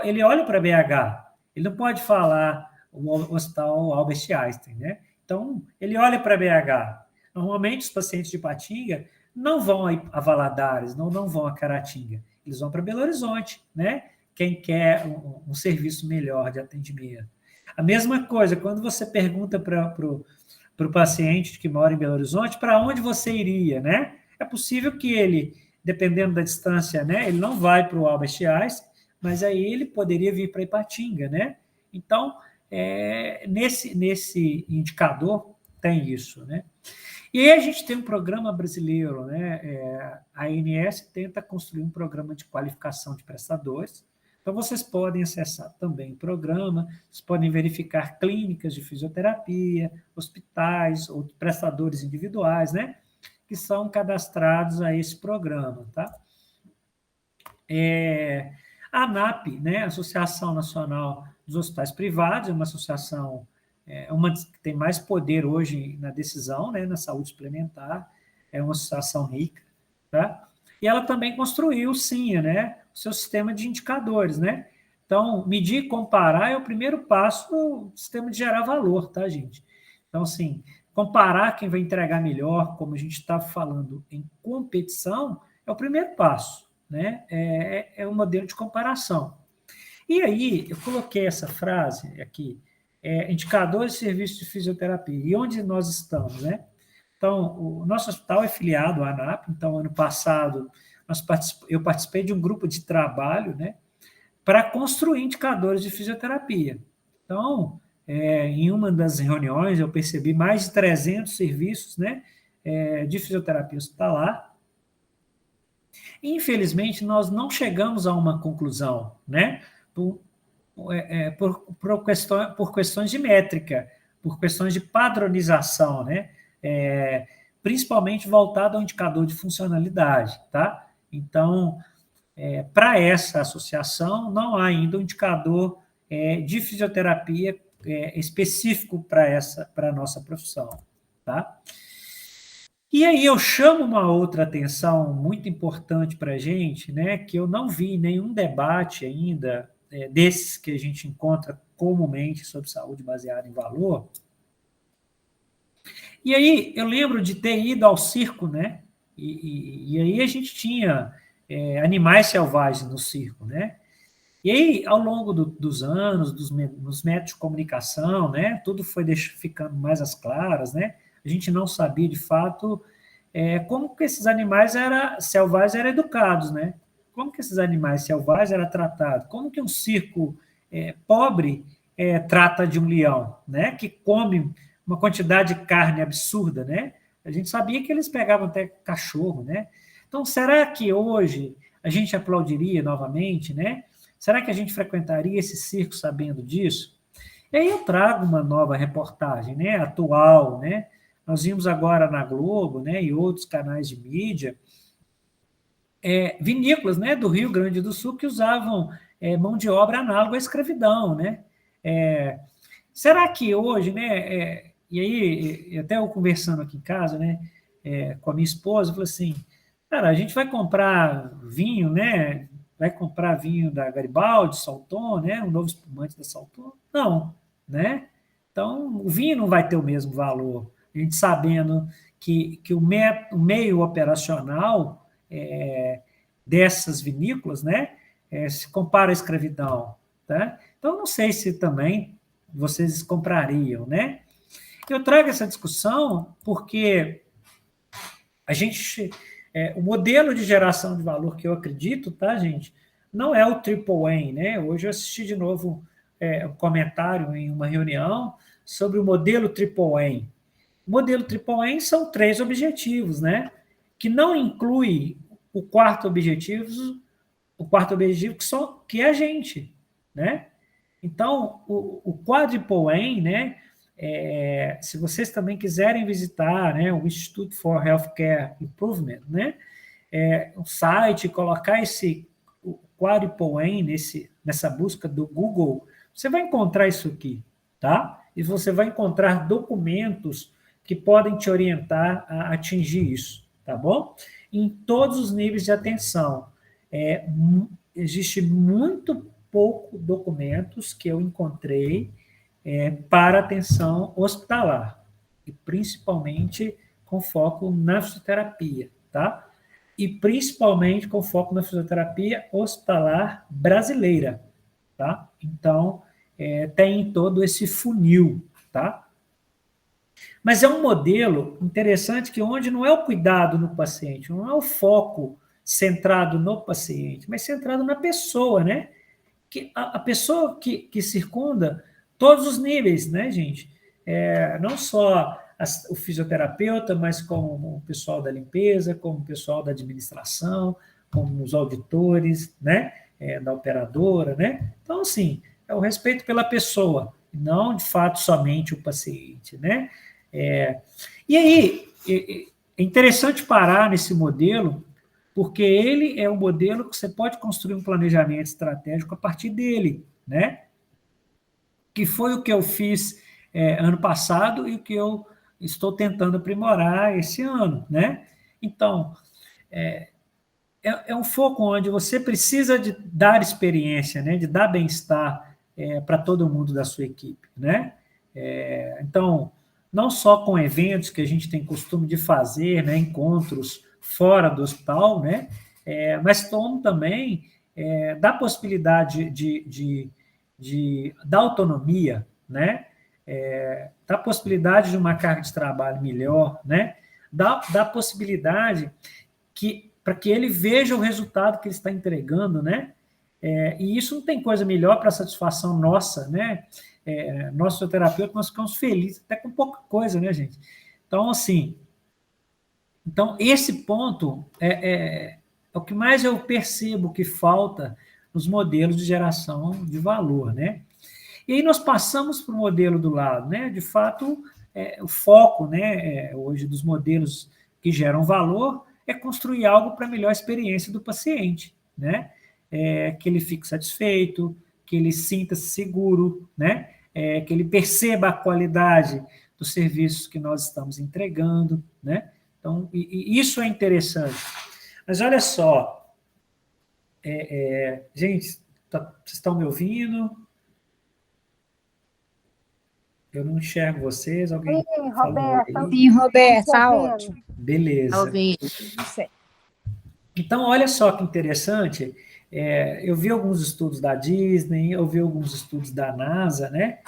ele olha para BH, ele não pode falar o Hospital Albert Einstein, né? Então, ele olha para BH. Normalmente, os pacientes de Ipatinga não vão a Valadares, não vão a Caratinga. Eles vão para Belo Horizonte, né? Quem quer um serviço melhor de atendimento. A mesma coisa, quando você pergunta para o paciente que mora em Belo Horizonte, para onde você iria, né? É possível que ele, dependendo da distância, né, ele não vai para o Albert Einstein, mas aí ele poderia vir para Ipatinga, né? Então, nesse indicador tem isso, né? E aí a gente tem um programa brasileiro, né? A ANS tenta construir um programa de qualificação de prestadores. Então, vocês podem acessar também o programa, vocês podem verificar clínicas de fisioterapia, hospitais, ou prestadores individuais, né? Que são cadastrados a esse programa, tá? A ANAP, né? Associação Nacional dos Hospitais Privados, é uma associação uma que tem mais poder hoje na decisão, né, na saúde suplementar, é uma associação rica, tá? E ela também construiu o SINHA, né, o seu sistema de indicadores, né? Então, medir e comparar é o primeiro passo do sistema de gerar valor, tá, gente? Então, assim, comparar quem vai entregar melhor, como a gente está falando em competição, é o primeiro passo, né? É um modelo de comparação. E aí, eu coloquei essa frase aqui, indicadores de serviço de fisioterapia, e onde nós estamos, né? Então, o nosso hospital é filiado à ANAP, então, ano passado, eu participei de um grupo de trabalho, né, para construir indicadores de fisioterapia. Então, em uma das reuniões, eu percebi mais de 300 serviços, né, de fisioterapia hospitalar. Infelizmente, nós não chegamos a uma conclusão, né, por questões de métrica, por questões de padronização, né? Principalmente voltado ao indicador de funcionalidade, tá? Então, para essa associação, não há ainda um indicador de fisioterapia específico para a nossa profissão, tá? E aí eu chamo uma outra atenção muito importante para a gente, né, que eu não vi nenhum debate ainda desses que a gente encontra comumente sobre saúde baseada em valor. E aí eu lembro de ter ido ao circo, né? E aí a gente tinha animais selvagens no circo, né? E aí, ao longo dos anos, dos métodos de comunicação, né? Tudo foi ficando mais às claras, né? A gente não sabia, de fato, como que esses animais selvagens eram educados, né? Como que esses animais selvagens eram tratados? Como que um circo pobre trata de um leão, né? Que come uma quantidade de carne absurda, né? A gente sabia que eles pegavam até cachorro, né? Então, será que hoje a gente aplaudiria novamente, né? Será que a gente frequentaria esse circo sabendo disso? E aí eu trago uma nova reportagem, né? Atual, né? Nós vimos agora na Globo, né? E outros canais de mídia, vinícolas, né, do Rio Grande do Sul que usavam mão de obra análoga à escravidão, né? Será que hoje, né? E aí, até eu conversando aqui em casa, né, com a minha esposa, eu falei assim, cara, a gente vai comprar vinho, né? Vai comprar vinho da Garibaldi, Salton, né? Um novo espumante da Salton? Não, né? Então, o vinho não vai ter o mesmo valor. A gente sabendo que o meio operacional dessas vinícolas, né, se compara à escravidão, tá? Então, não sei se também vocês comprariam, né? Eu trago essa discussão porque a gente, o modelo de geração de valor que eu acredito, tá, gente, não é o Triple A, né? Hoje eu assisti de novo um comentário em uma reunião sobre o modelo Triple A. O modelo Triple A são 3 objetivos, né? Que não inclui o quarto objetivo que é a gente, né? Então, o Quadruple A, né? Se vocês também quiserem visitar, né, o Institute for Healthcare Improvement, né? Um site, colocar o Quadruple A nessa busca do Google, você vai encontrar isso aqui, tá? E você vai encontrar documentos que podem te orientar a atingir isso, tá bom? Em todos os níveis de atenção. Existe muito pouco documentos que eu encontrei para atenção hospitalar, e principalmente com foco na fisioterapia, tá? e principalmente com foco na fisioterapia hospitalar brasileira, tá? Então, tem todo esse funil, tá? Mas é um modelo interessante que onde não é o cuidado no paciente, não é o foco centrado no paciente, mas centrado na pessoa, né? Que a pessoa que circunda todos os níveis, né, gente? Não só o fisioterapeuta, mas como o pessoal da limpeza, como o pessoal da administração, como os auditores, né? Da operadora, né? Então, assim, é o respeito pela pessoa, não, de fato, somente o paciente, né? E aí, é interessante parar nesse modelo, porque ele é um modelo que você pode construir um planejamento estratégico a partir dele, né? Que foi o que eu fiz ano passado e o que eu estou tentando aprimorar esse ano, né? Então, é um foco onde você precisa de dar experiência, né? De dar bem-estar para todo mundo da sua equipe, né? Então, não só com eventos que a gente tem costume de fazer, né? Encontros fora do hospital, né? Mas como também da possibilidade da autonomia, né? Da possibilidade de uma carga de trabalho melhor, né? Da possibilidade para que ele veja o resultado que ele está entregando, né? E isso não tem coisa melhor para a satisfação nossa, né? Nós, fisioterapeuta, nós ficamos felizes até com pouca coisa, né, gente? Então, assim, esse ponto é o que mais eu percebo que falta nos modelos de geração de valor, né? E aí nós passamos para o modelo do lado, né? De fato, o foco, né, hoje dos modelos que geram valor é construir algo para a melhor experiência do paciente, né? Que ele fique satisfeito, que ele sinta-se seguro, né? Que ele perceba a qualidade dos serviços que nós estamos entregando, né? Então, isso é interessante. Mas olha só, gente, vocês estão me ouvindo? Eu não enxergo vocês. Alguém Sim, falou Roberta. aí? Sim, Roberta, tá ótimo. Beleza. Então, olha só que interessante. Eu vi alguns estudos da Disney, eu vi alguns estudos da NASA, né?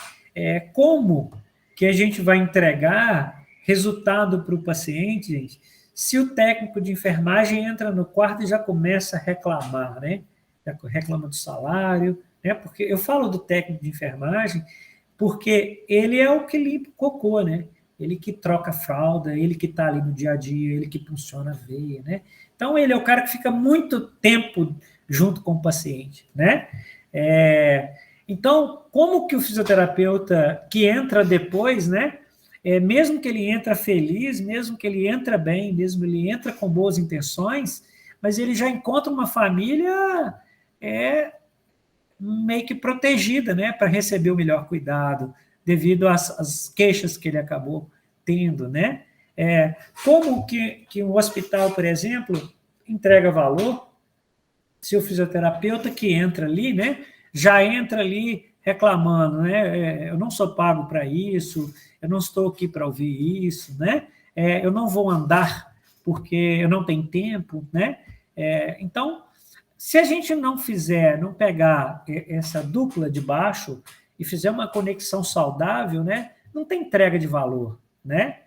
Como que a gente vai entregar resultado para o paciente, gente, se o técnico de enfermagem entra no quarto e já começa a reclamar, né? Reclama do salário, né? Porque eu falo do técnico de enfermagem porque ele é o que limpa o cocô, né? Ele que troca a fralda, ele que está ali no dia a dia, ele que funciona a veia, né? Então, ele é o cara que fica muito tempo junto com o paciente, né? Então, como que o fisioterapeuta que entra depois, né? Mesmo que ele entra feliz, mesmo que ele entra bem, mesmo que ele entra com boas intenções, mas ele já encontra uma família meio que protegida, né? Para receber o melhor cuidado, devido às queixas que ele acabou tendo, né? Como que um hospital, por exemplo, entrega valor se o fisioterapeuta que entra ali, né, já entra ali reclamando, né? Eu não sou pago para isso, eu não estou aqui para ouvir isso, né? Eu não vou andar porque eu não tenho tempo, né? Então, se a gente não pegar essa dupla de baixo e fizer uma conexão saudável, né, não tem entrega de valor, né?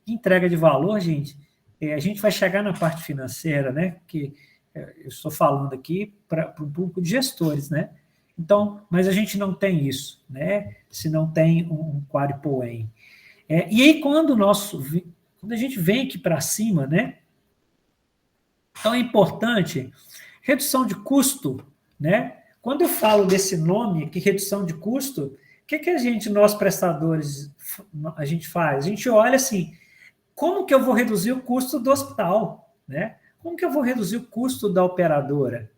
Entrega de valor, gente, a gente vai chegar na parte financeira, né? Que eu estou falando aqui para um público de gestores, né? Então, mas a gente não tem isso, né? Se não tem um quadripoen. E aí, quando a gente vem aqui para cima, né? Então, é importante redução de custo, né? Quando eu falo desse nome aqui, redução de custo, o que nós prestadores, a gente faz? A gente olha assim, como que eu vou reduzir o custo do hospital, né? Como que eu vou reduzir o custo da operadora?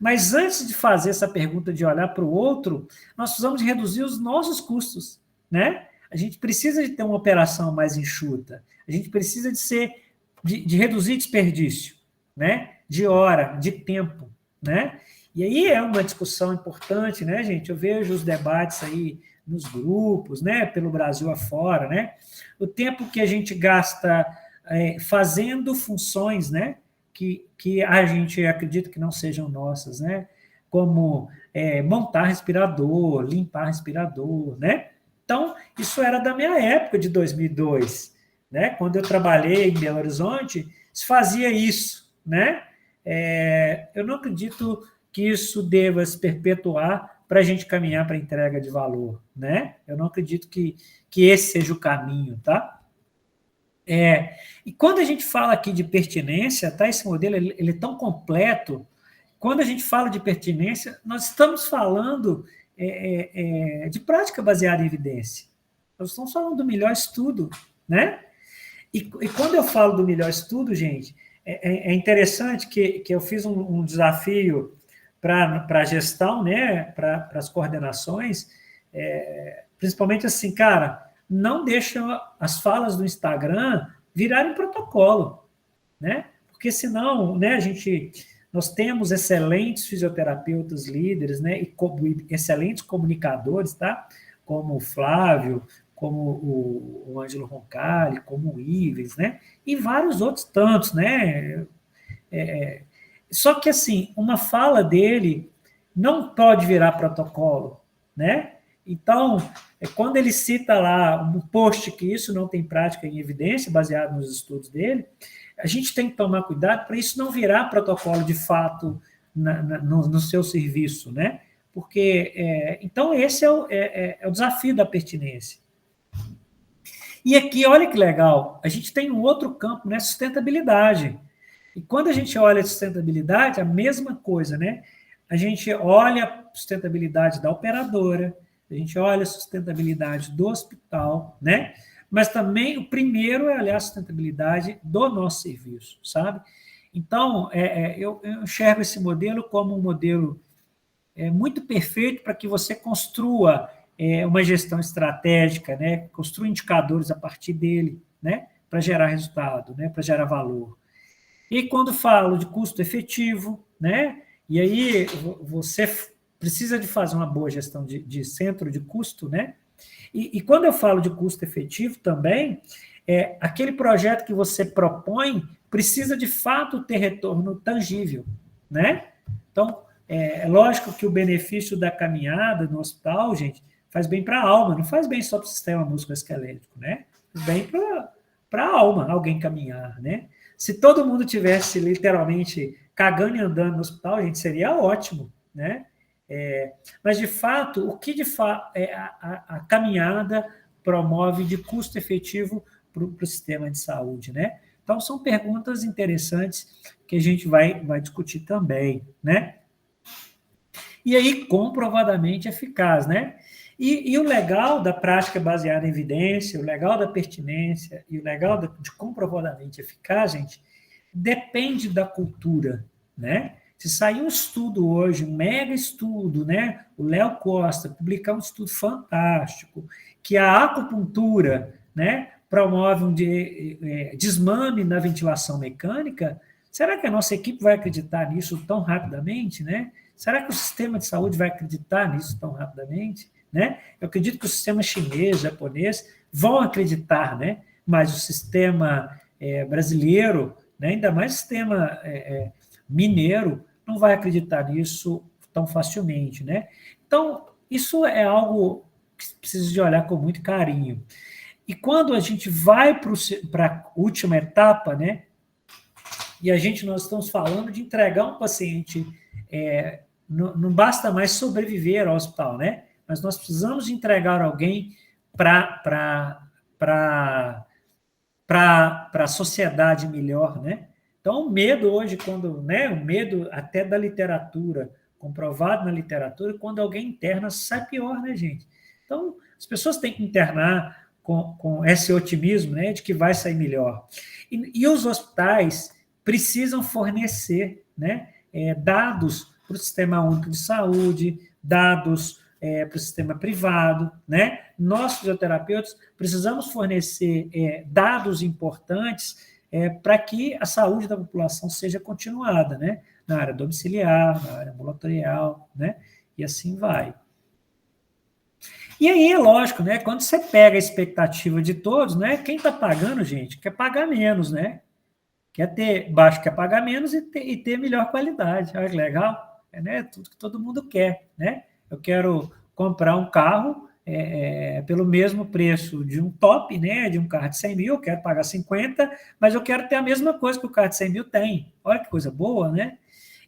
Mas antes de fazer essa pergunta de olhar para o outro, nós precisamos reduzir os nossos custos, né? A gente precisa de ter uma operação mais enxuta, a gente precisa de reduzir desperdício, né? De hora, de tempo, né? E aí é uma discussão importante, né, gente? Eu vejo os debates aí nos grupos, né, pelo Brasil afora, né? O tempo que a gente gasta fazendo funções, né, que a gente acredita que não sejam nossas, né? Como montar respirador, limpar respirador, né? Então, isso era da minha época de 2002, né? Quando eu trabalhei em Belo Horizonte, se fazia isso, né? Eu não acredito que isso deva se perpetuar para a gente caminhar para a entrega de valor, né? Eu não acredito que esse seja o caminho, tá? E quando a gente fala aqui de pertinência, tá? Esse modelo ele é tão completo. Quando a gente fala de pertinência, nós estamos falando de prática baseada em evidência. Nós estamos falando do melhor estudo, né? E quando eu falo do melhor estudo, gente, é interessante que eu fiz um desafio para a gestão, né? Para as coordenações, principalmente assim, cara, não deixa as falas do Instagram virarem protocolo, né? Porque senão, né, nós temos excelentes fisioterapeutas líderes, né, e excelentes comunicadores, tá? Como o Flávio, como o Ângelo Roncalli, como o Ives, né? E vários outros tantos, né? Só que, assim, uma fala dele não pode virar protocolo, né? Então, quando ele cita lá um post que isso não tem prática em evidência, baseado nos estudos dele, a gente tem que tomar cuidado para isso não virar protocolo de fato no seu serviço, né? Porque, então, esse é o desafio da pertinência. E aqui, olha que legal, a gente tem um outro campo, né? Sustentabilidade. E quando a gente olha a sustentabilidade, a mesma coisa, né? A gente olha a sustentabilidade da operadora, a gente olha a sustentabilidade do hospital, né? Mas também o primeiro é olhar a sustentabilidade do nosso serviço, sabe? Então, eu enxergo esse modelo como um modelo muito perfeito para que você construa uma gestão estratégica, né? Construa indicadores a partir dele, né? Para gerar resultado, né? Para gerar valor. E quando falo de custo efetivo, né? E aí você precisa de fazer uma boa gestão de centro de custo, né? E quando eu falo de custo efetivo também, aquele projeto que você propõe precisa de fato ter retorno tangível, né? Então, é lógico que o benefício da caminhada no hospital, gente, faz bem para a alma, não faz bem só para o sistema musculoesquelético, né? Faz bem para a alma alguém caminhar, né? Se todo mundo tivesse literalmente cagando e andando no hospital, gente, seria ótimo, né? Mas, de fato, o que a caminhada promove de custo efetivo para o sistema de saúde, né? Então, são perguntas interessantes que a gente vai discutir também, né? E aí, comprovadamente eficaz, né? E o legal da prática baseada em evidência, o legal da pertinência e o legal de comprovadamente eficaz, gente, depende da cultura, né? Se sair um estudo hoje, um mega estudo, né? O Léo Costa publicar um estudo fantástico, que a acupuntura, né, promove um desmame na ventilação mecânica, será que a nossa equipe vai acreditar nisso tão rapidamente, né? Será que o sistema de saúde vai acreditar nisso tão rapidamente, né? Eu acredito que o sistema chinês, japonês, vão acreditar, né? Mas o sistema brasileiro, né, ainda mais o sistema mineiro, não vai acreditar nisso tão facilmente, né? Então, isso é algo que precisa de olhar com muito carinho. E quando a gente vai para a última etapa, né? E nós estamos falando de entregar um paciente, não basta mais sobreviver ao hospital, né? Mas nós precisamos de entregar alguém para a sociedade melhor, né? Então, o medo hoje, né, o medo até da literatura, comprovado na literatura, quando alguém interna, sai pior, né, gente? Então, as pessoas têm que internar com esse otimismo, né, de que vai sair melhor. E os hospitais precisam fornecer, né, dados para o Sistema Único de Saúde, dados para o sistema privado, né? Nós, fisioterapeutas, precisamos fornecer dados importantes para que a saúde da população seja continuada, né? Na área domiciliar, na área ambulatorial, né? E assim vai. E aí, é lógico, né? Quando você pega a expectativa de todos, né? Quem está pagando, gente, quer pagar menos, né? quer pagar menos e ter melhor qualidade. Olha que legal, né? Tudo que todo mundo quer, né? Eu quero comprar um carro pelo mesmo preço de um top, né? De um carro de 100 mil, eu quero pagar 50, mas eu quero ter a mesma coisa que o carro de 100 mil tem. Olha que coisa boa, né?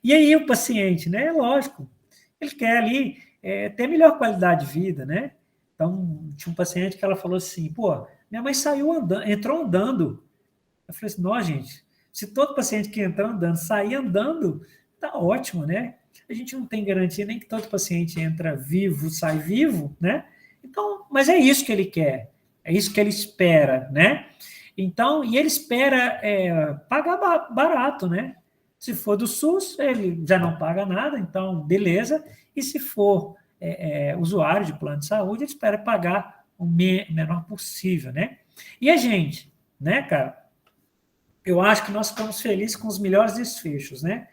E aí o paciente, né? Lógico, ele quer ali ter melhor qualidade de vida, né? Então, tinha um paciente que ela falou assim, pô, minha mãe saiu andando, entrou andando. Eu falei assim, não, gente, se todo paciente que entra andando sair andando, tá ótimo, né? A gente não tem garantia nem que todo paciente entra vivo, sai vivo, né? Então, mas é isso que ele quer, é isso que ele espera, né? Então, e ele espera pagar barato, né? Se for do SUS, ele já não paga nada, então, beleza. E se for usuário de plano de saúde, ele espera pagar o menor possível, né? E a gente, né, cara? Eu acho que nós ficamos felizes com os melhores desfechos, né?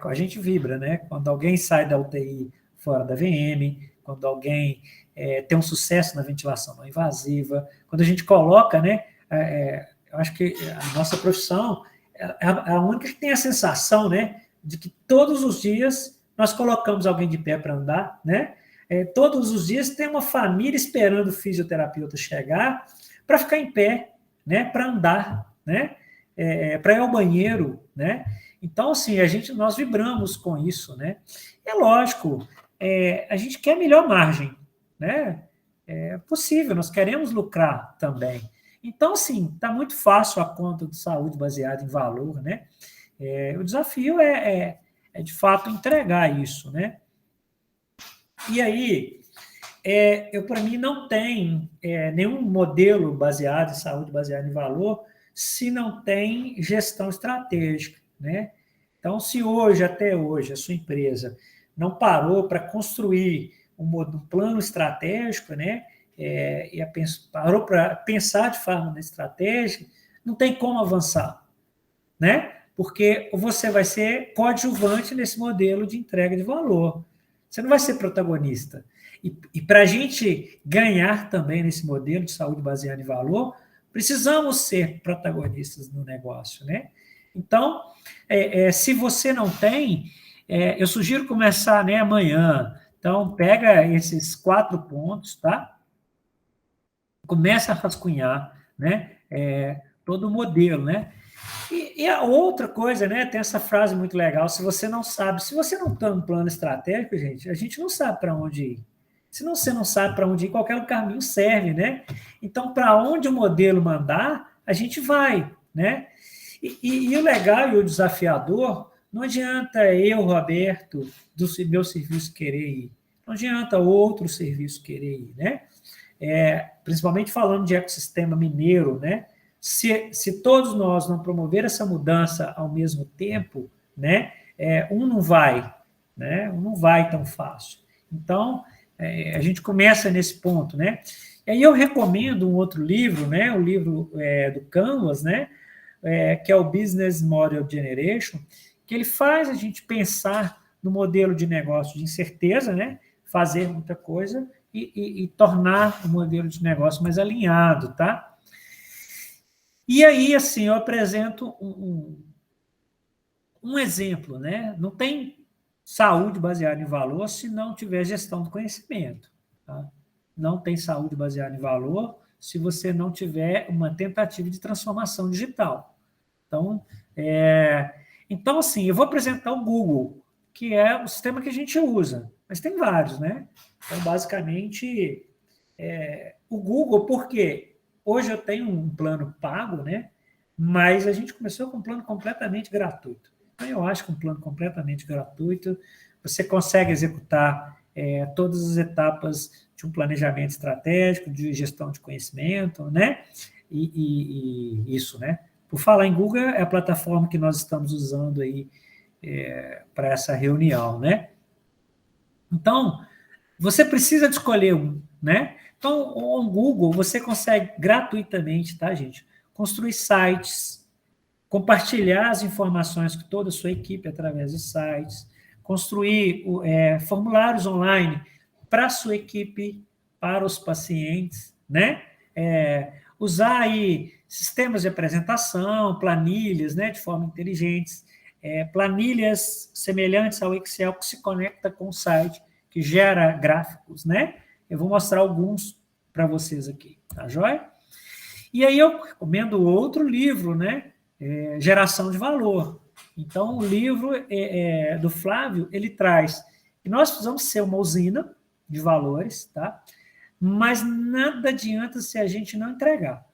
A gente vibra, né? Quando alguém sai da UTI fora da VM, quando alguém tem um sucesso na ventilação não invasiva, quando a gente coloca, né? Eu acho que a nossa profissão é a única que tem a sensação, né? De que todos os dias nós colocamos alguém de pé para andar, né? Todos os dias tem uma família esperando o fisioterapeuta chegar para ficar em pé, né? Para andar, né? Para ir ao banheiro, né? Então, assim, nós vibramos com isso, né? É lógico, a gente quer melhor margem, né? É possível, nós queremos lucrar também. Então, assim, está muito fácil a conta de saúde baseada em valor, né? O desafio de fato, entregar isso, né? E aí, para mim, não tem nenhum modelo baseado em saúde, baseado em valor, se não tem gestão estratégica, né? Então, se até hoje, a sua empresa não parou para construir um plano estratégico, né? Parou para pensar de forma estratégica, não tem como avançar, né? Porque você vai ser coadjuvante nesse modelo de entrega de valor. Você não vai ser protagonista. E para a gente ganhar também nesse modelo de saúde baseada em valor, precisamos ser protagonistas no negócio, né? Então, se você não tem, eu sugiro começar, né, amanhã. Então, pega esses 4 pontos, tá? Começa a rascunhar, né? Todo o modelo, né? E a outra coisa, né? Tem essa frase muito legal: se você não tem um plano estratégico, a gente não sabe para onde ir. Se você não sabe para onde ir, qualquer caminho serve, né? Então, para onde o modelo mandar, a gente vai, né? E o legal e o desafiador, não adianta eu, Roberto, do meu serviço querer ir. Não adianta outro serviço querer ir, né? Principalmente falando de ecossistema mineiro, né? Se todos nós não promover essa mudança ao mesmo tempo, né? Um não vai, né? Um não vai tão fácil. Então, a gente começa nesse ponto, né? E aí eu recomendo um outro livro, né? O livro do Canvas, né? Que é o Business Model Generation, que ele faz a gente pensar no modelo de negócio de incerteza, né? Fazer muita coisa e tornar o modelo de negócio mais alinhado, tá? E aí, assim, eu apresento um exemplo, né? Não tem saúde baseada em valor se não tiver gestão do conhecimento, tá? Não tem saúde baseada em valor se você não tiver uma tentativa de transformação digital. Então, assim, eu vou apresentar o Google, que é o sistema que a gente usa, mas tem vários, né? Então, basicamente, o Google, por quê? Hoje eu tenho um plano pago, né? Mas a gente começou com um plano completamente gratuito. Então, eu acho que um plano completamente gratuito, você consegue executar todas as etapas de um planejamento estratégico, de gestão de conhecimento, né? E isso, né? Por falar em Google, é a plataforma que nós estamos usando aí para essa reunião, né? Então, você precisa de escolher um, né? Então, o Google, você consegue gratuitamente, tá, gente? Construir sites, compartilhar as informações com toda a sua equipe através de sites, construir formulários online para a sua equipe, para os pacientes, né? Usar aí sistemas de apresentação, planilhas, né, de forma inteligente, planilhas semelhantes ao Excel que se conecta com o site, que gera gráficos, né? Eu vou mostrar alguns para vocês aqui, tá joia? E aí eu recomendo outro livro, né? Geração de Valor. Então, o livro do Flávio, ele traz que nós precisamos ser uma usina de valores, tá? Mas nada adianta se a gente não entregar.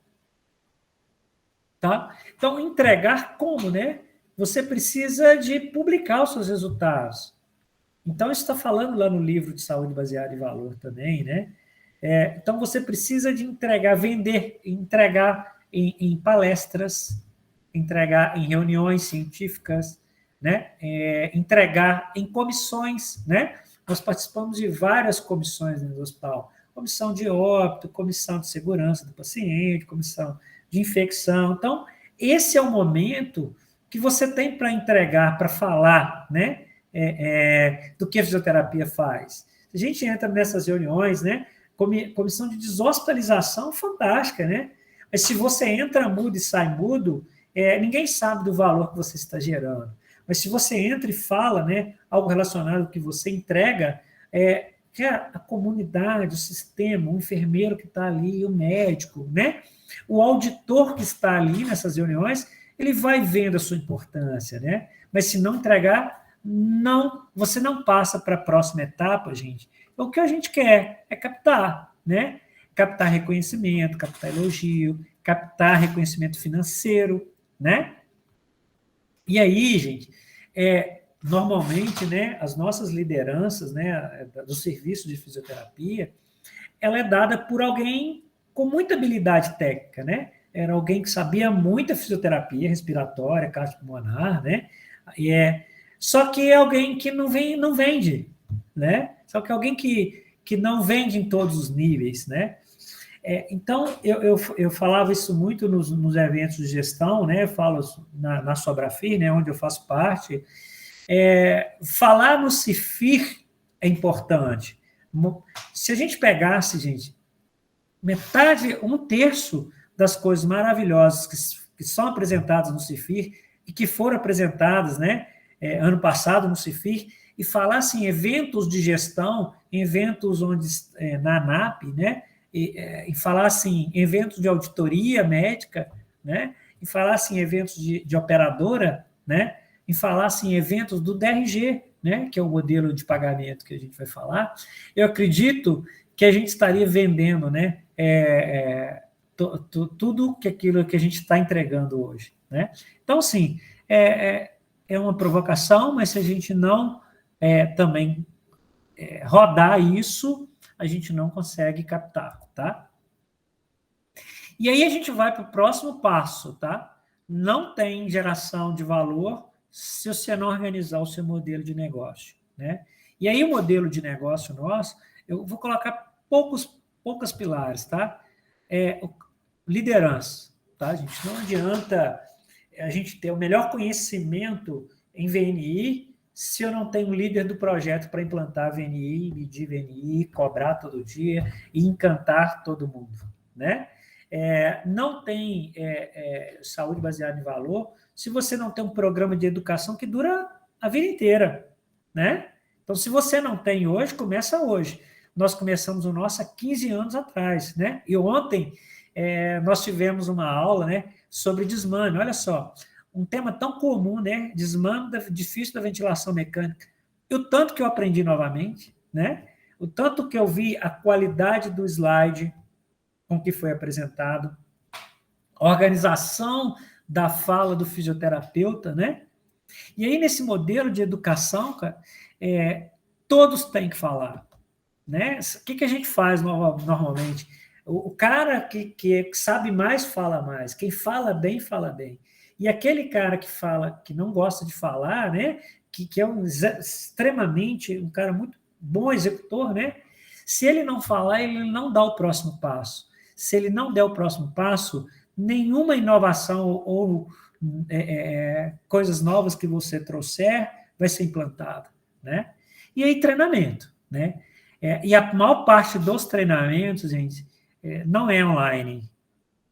Tá? Então, entregar como, né? Você precisa de publicar os seus resultados. Então, isso está falando lá no livro de Saúde Baseada em Valor também, né? Então, você precisa de entregar, vender, entregar em palestras, entregar em reuniões científicas, né? Entregar em comissões, né? Nós participamos de várias comissões no hospital. Comissão de óbito, comissão de segurança do paciente, comissão de infecção. Então, esse é o momento que você tem para entregar, para falar, né? Do que a fisioterapia faz. A gente entra nessas reuniões, né? Comissão de deshospitalização fantástica, né? Mas se você entra mudo e sai mudo, ninguém sabe do valor que você está gerando. Mas se você entra e fala, né, algo relacionado ao que você entrega, que a comunidade, o sistema, o enfermeiro que está ali, o médico, né? O auditor que está ali nessas reuniões, ele vai vendo a sua importância, né? Mas se não entregar, você não passa para a próxima etapa, gente. O que a gente quer é captar, né? Captar reconhecimento, captar elogio, captar reconhecimento financeiro, né? E aí, gente, normalmente, né, as nossas lideranças, né, do serviço de fisioterapia, ela é dada por alguém com muita habilidade técnica, né? Era alguém que sabia muita fisioterapia respiratória, cardiopulmonar, né? Só que é alguém que não vende, né? Só que é alguém que não vende em todos os níveis, né? Então, eu falava isso muito nos eventos de gestão, né? Eu falo na Sobrafir, né? Onde eu faço parte. Falar no CIFIR é importante. Se a gente pegasse, gente, metade, 1/3 das coisas maravilhosas que são apresentadas no CIFIR e que foram apresentadas, né, ano passado no CIFIR, e falasse em eventos de gestão, em eventos onde, na ANAP, né, e falasse em eventos de auditoria médica, né, e falasse em eventos de operadora, né, e falasse em eventos do DRG, né, que é o modelo de pagamento que a gente vai falar, eu acredito que a gente estaria vendendo, né, tudo aquilo que a gente está entregando hoje, né? Então, sim, é uma provocação, mas se a gente não também rodar isso, a gente não consegue captar, tá? E aí a gente vai para o próximo passo, tá? Não tem geração de valor se você não organizar o seu modelo de negócio, né? E aí o modelo de negócio nosso, eu vou colocar poucas pilares, tá? Liderança, tá, gente? Não adianta a gente ter o melhor conhecimento em VNI se eu não tenho um líder do projeto para implantar VNI, medir VNI, cobrar todo dia e encantar todo mundo, né? Não tem saúde baseada em valor se você não tem um programa de educação que dura a vida inteira, né? Então, se você não tem hoje, começa hoje. Nós começamos o nosso há 15 anos atrás, né? E ontem nós tivemos uma aula, né, sobre desmame. Olha só, um tema tão comum, né? Desmame difícil da ventilação mecânica. E o tanto que eu aprendi novamente, né? O tanto que eu vi a qualidade do slide com que foi apresentado, a organização da fala do fisioterapeuta, né? E aí, nesse modelo de educação, cara, todos têm que falar, né? O que a gente faz normalmente? O cara que sabe mais, fala mais. Quem fala bem, fala bem. E aquele cara que fala, que não gosta de falar, né? Que é extremamente um cara muito bom executor, né? Se ele não falar, ele não dá o próximo passo. Se ele não der o próximo passo, nenhuma inovação ou coisas novas que você trouxer vai ser implantada, né? E aí, treinamento, né? E a maior parte dos treinamentos, gente, não é online.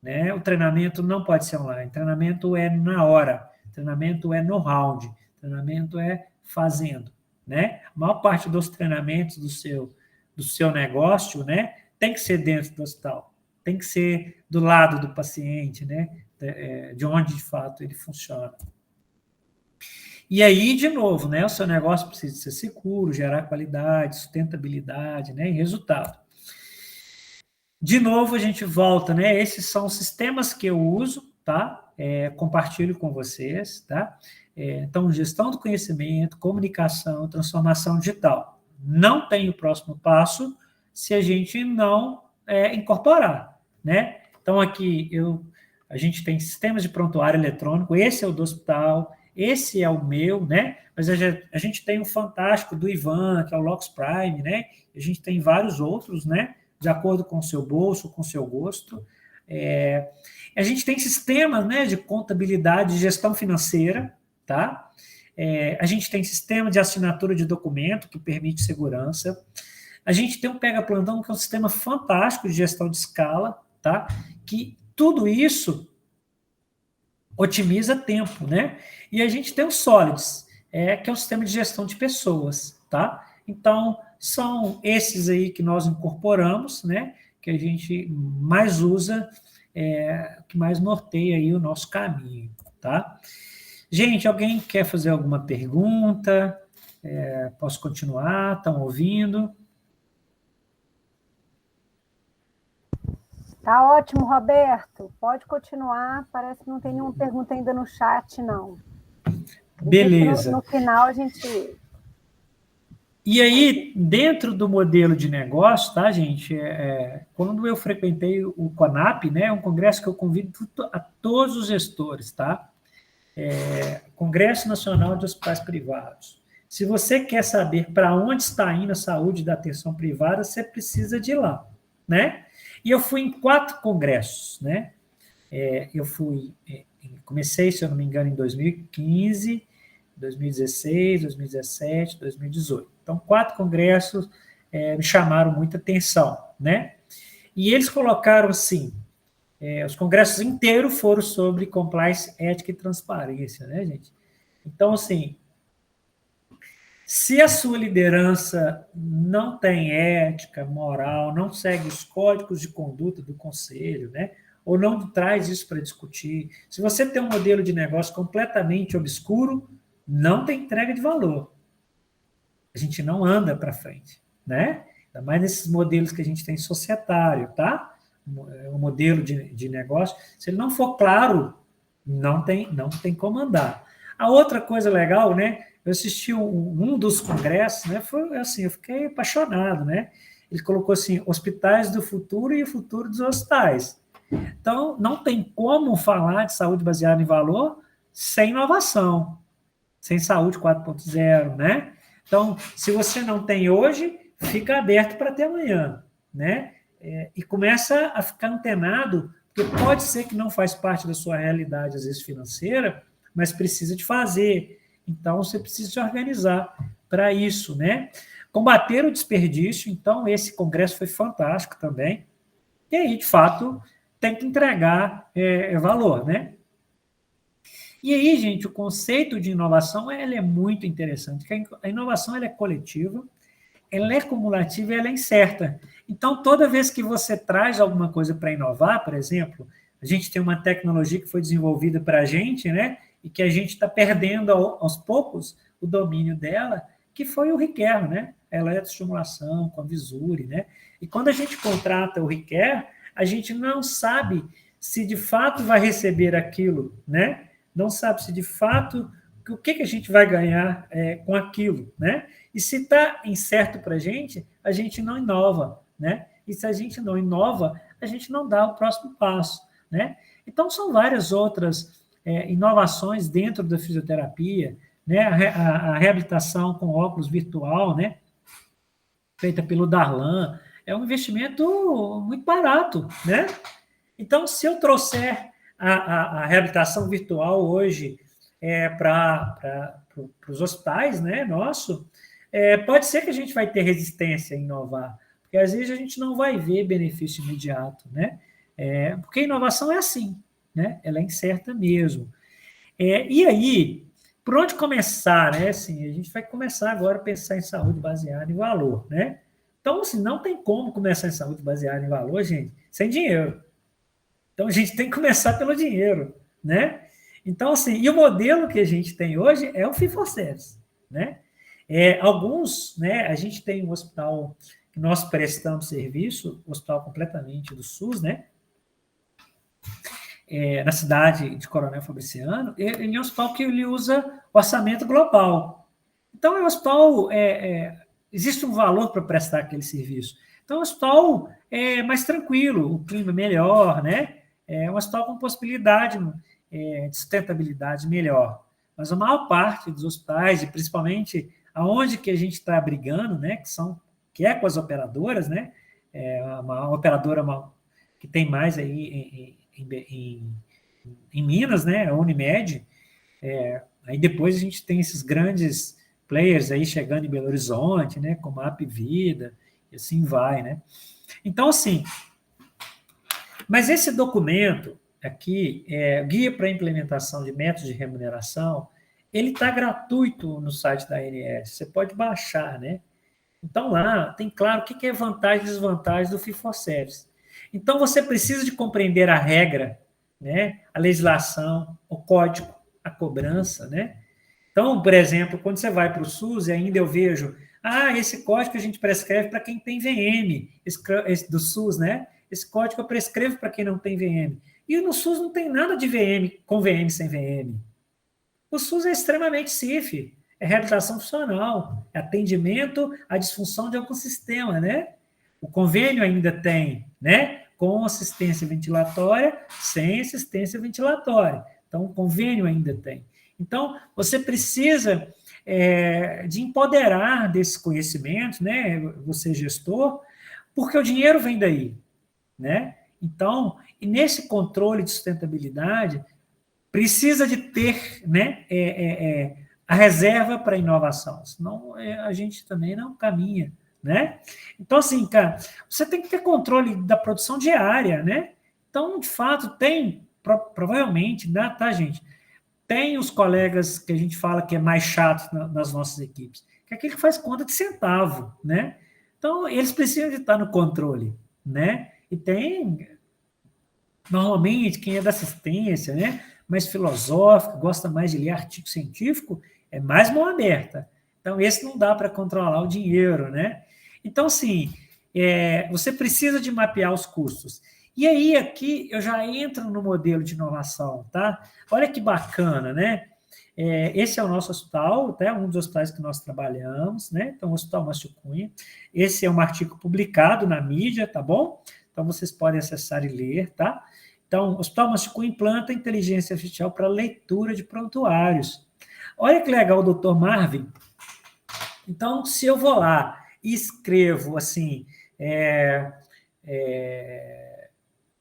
né? O treinamento não pode ser online, treinamento é na hora, treinamento é no round, treinamento é fazendo, né? A maior parte dos treinamentos do seu negócio, né, tem que ser dentro do hospital, tem que ser do lado do paciente, né, de onde de fato ele funciona. E aí, de novo, né, o seu negócio precisa ser seguro, gerar qualidade, sustentabilidade, né, e resultado. De novo, a gente volta, né? Esses são os sistemas que eu uso, tá? Compartilho com vocês, tá? Então, gestão do conhecimento, comunicação, transformação digital. Não tem o próximo passo se a gente não incorporar, né? Então, aqui a gente tem sistemas de prontuário eletrônico, esse é o do hospital, esse é o meu, né? Mas a gente tem um fantástico do Ivan, que é o Lox Prime, né? A gente tem vários outros, né? De acordo com o seu bolso, com o seu gosto. A gente tem sistemas, né, de contabilidade e gestão financeira, tá? A gente tem sistema de assinatura de documento, que permite segurança. A gente tem um Pega Plantão, que é um sistema fantástico de gestão de escala, tá? Que tudo isso otimiza tempo, né? E a gente tem o Solids, que é um sistema de gestão de pessoas, tá? Então, são esses aí que nós incorporamos, né? Que a gente mais usa, que mais norteia aí o nosso caminho, tá? Gente, alguém quer fazer alguma pergunta? Posso continuar? Estão ouvindo? Tá ótimo, Roberto. Pode continuar. Parece que não tem nenhuma pergunta ainda no chat, não. Beleza. No final a gente... E aí, dentro do modelo de negócio, tá, gente? Quando eu frequentei o CONAP, né, é um congresso que eu convido a todos os gestores, tá? Congresso Nacional de Hospitais Privados. Se você quer saber para onde está indo a saúde da atenção privada, você precisa de ir lá, né? E eu fui em 4 congressos, né? Comecei, se eu não me engano, em 2015, 2016, 2017, 2018. Então, 4 congressos me chamaram muita atenção, né? E eles colocaram assim, os congressos inteiros foram sobre compliance, ética e transparência, né, gente? Então, assim, se a sua liderança não tem ética, moral, não segue os códigos de conduta do conselho, né? Ou não traz isso para discutir, se você tem um modelo de negócio completamente obscuro, não tem entrega de valor. A gente não anda para frente, né? Ainda mais nesses modelos que a gente tem societário, tá? O modelo de negócio, se ele não for claro, não tem como andar. A outra coisa legal, né? Eu assisti um dos congressos, né? Foi assim, eu fiquei apaixonado, né? Ele colocou assim, hospitais do futuro e o futuro dos hospitais. Então, não tem como falar de saúde baseada em valor sem inovação, sem saúde 4.0, né? Então, se você não tem hoje, fica aberto para ter amanhã, né? E começa a ficar antenado, porque pode ser que não faz parte da sua realidade, às vezes financeira, mas precisa de fazer. Então, você precisa se organizar para isso, né? Combater o desperdício, então, esse congresso foi fantástico também. E aí, de fato, tem que entregar valor, né? E aí, gente, o conceito de inovação ela é muito interessante, porque a inovação ela é coletiva, ela é cumulativa e ela é incerta. Então, toda vez que você traz alguma coisa para inovar, por exemplo, a gente tem uma tecnologia que foi desenvolvida para a gente, né? E que a gente está perdendo aos poucos o domínio dela, que foi o ReCare, né? A eletroestimulação com a Visuri, né? E quando a gente contrata o ReCare, a gente não sabe se de fato vai receber aquilo, né? Não sabe se de fato o que a gente vai ganhar com aquilo, né? E se está incerto para a gente não inova, né? E se a gente não inova, a gente não dá o próximo passo, né? Então, são várias outras inovações dentro da fisioterapia, né? A reabilitação com óculos virtual, né? Feita pelo Darlan, é um investimento muito barato, né? Então, se eu trouxer a reabilitação virtual hoje para os hospitais, né, pode ser que a gente vai ter resistência a inovar, porque às vezes a gente não vai ver benefício imediato, né? Porque a inovação é assim, né? Ela é incerta mesmo. E aí, por onde começar, né? Assim, a gente vai começar agora a pensar em saúde baseada em valor, né? Então, assim, não tem como começar em saúde baseada em valor, gente, sem dinheiro. Então, a gente tem que começar pelo dinheiro, né? Então, assim, e o modelo que a gente tem hoje é o fee for service, né? Alguns, né, a gente tem um hospital que nós prestamos serviço, um hospital completamente do SUS, né? Na cidade de Coronel Fabriciano, ele é um hospital que ele usa orçamento global. Então, é um hospital, existe um valor para prestar aquele serviço. Então, é um hospital mais tranquilo, o clima melhor, né? É um hospital com possibilidade de sustentabilidade melhor. Mas a maior parte dos hospitais, e principalmente aonde que a gente está brigando, né? Que é com as operadoras, né? Uma operadora que tem mais aí em Minas, né? A Unimed. Aí depois a gente tem esses grandes players aí chegando em Belo Horizonte, né? Como a Apvida, e assim vai, né? Então, assim, mas esse documento aqui, Guia para a Implementação de Métodos de Remuneração, ele está gratuito no site da ANS, você pode baixar, né? Então, lá tem claro o que é vantagem e desvantagem do fee for service. Então, você precisa de compreender a regra, né? A legislação, o código, a cobrança, né? Então, por exemplo, quando você vai para o SUS, e ainda eu vejo, esse código a gente prescreve para quem tem VM, esse do SUS, né? Esse código eu prescrevo para quem não tem VM. E no SUS não tem nada de VM, com VM sem VM. O SUS é extremamente CIF, é reabilitação funcional, é atendimento à disfunção de algum sistema, né? O convênio ainda tem, né? Com assistência ventilatória, sem assistência ventilatória. Então, o convênio ainda tem. Então, você precisa de empoderar desses conhecimentos, né? Você gestor, porque o dinheiro vem daí, né? Então, e nesse controle de sustentabilidade, precisa de ter, né, a reserva para inovação, senão a gente também não caminha, né? Então, assim, cara, você tem que ter controle da produção diária, né? Então, de fato, provavelmente, né, tá, gente? Tem os colegas que a gente fala que é mais chato nas nossas equipes, que é aquele que faz conta de centavo, né? Então, eles precisam de estar no controle, né? E tem, normalmente, quem é da assistência, né? Mais filosófica, gosta mais de ler artigo científico, é mais mão aberta. Então, esse não dá para controlar o dinheiro, né? Então, assim, você precisa de mapear os custos. E aí, aqui, eu já entro no modelo de inovação, tá? Olha que bacana, né? Esse é o nosso hospital, tá? Um dos hospitais que nós trabalhamos, né? Então, o Hospital Márcio Cunha. Esse é um artigo publicado na mídia, tá bom? Então, vocês podem acessar e ler, tá? Então, o Hospital Márcio Cunha implanta inteligência artificial para leitura de prontuários. Olha que legal o doutor Marvin. Então, se eu vou lá e escrevo assim,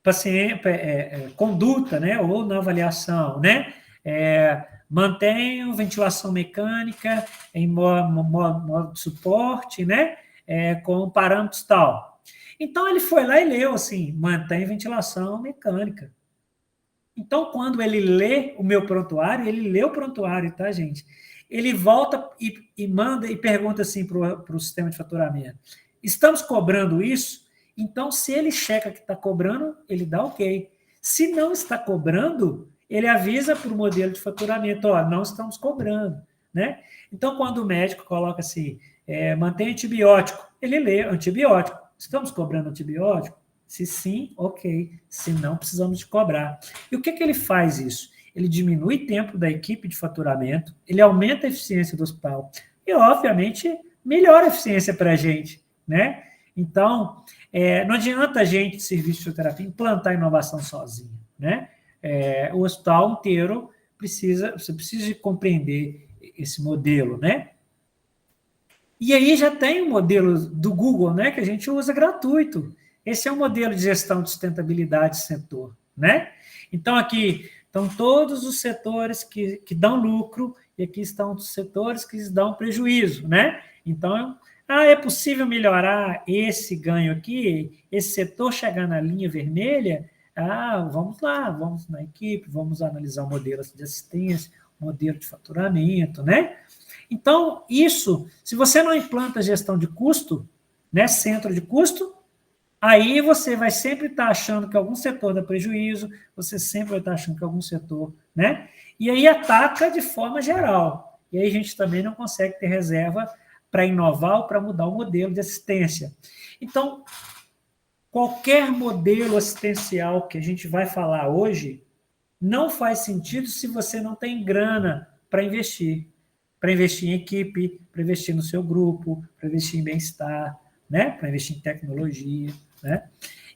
paciente, conduta, né, ou na avaliação, né, mantenho ventilação mecânica em modo de suporte, né, com parâmetros tal. Então, ele foi lá e leu assim, mantém ventilação mecânica. Então, quando ele lê o meu prontuário, ele lê o prontuário, tá, gente? Ele volta e manda e pergunta assim para o sistema de faturamento: estamos cobrando isso? Então, se ele checa que está cobrando, ele dá ok. Se não está cobrando, ele avisa para o modelo de faturamento: não estamos cobrando, né? Então, quando o médico coloca assim, mantém antibiótico, ele lê antibiótico. Estamos cobrando antibiótico? Se sim, ok. Se não, precisamos de cobrar. E o que ele faz isso? Ele diminui o tempo da equipe de faturamento, ele aumenta a eficiência do hospital e, obviamente, melhora a eficiência para a gente, né? Então, não adianta a gente, de serviço de fisioterapia, implantar inovação sozinho, né? O hospital inteiro você precisa compreender esse modelo, né? E aí já tem o modelo do Google, né, que a gente usa gratuito. Esse é um modelo de gestão de sustentabilidade do setor, né? Então, aqui estão todos os setores que dão lucro e aqui estão os setores que dão prejuízo, né? Então, é possível melhorar esse ganho aqui, esse setor chegar na linha vermelha? vamos lá, vamos na equipe, vamos analisar o modelo de assistência, modelo de faturamento, né? Então, isso, se você não implanta gestão de custo, né, centro de custo, aí você vai sempre estar achando que algum setor dá prejuízo, você sempre vai estar achando que algum setor, né? E aí ataca de forma geral. E aí a gente também não consegue ter reserva para inovar ou para mudar o modelo de assistência. Então, qualquer modelo assistencial que a gente vai falar hoje não faz sentido se você não tem grana para investir. Para investir em equipe, para investir no seu grupo, para investir em bem-estar, né? Para investir em tecnologia, né?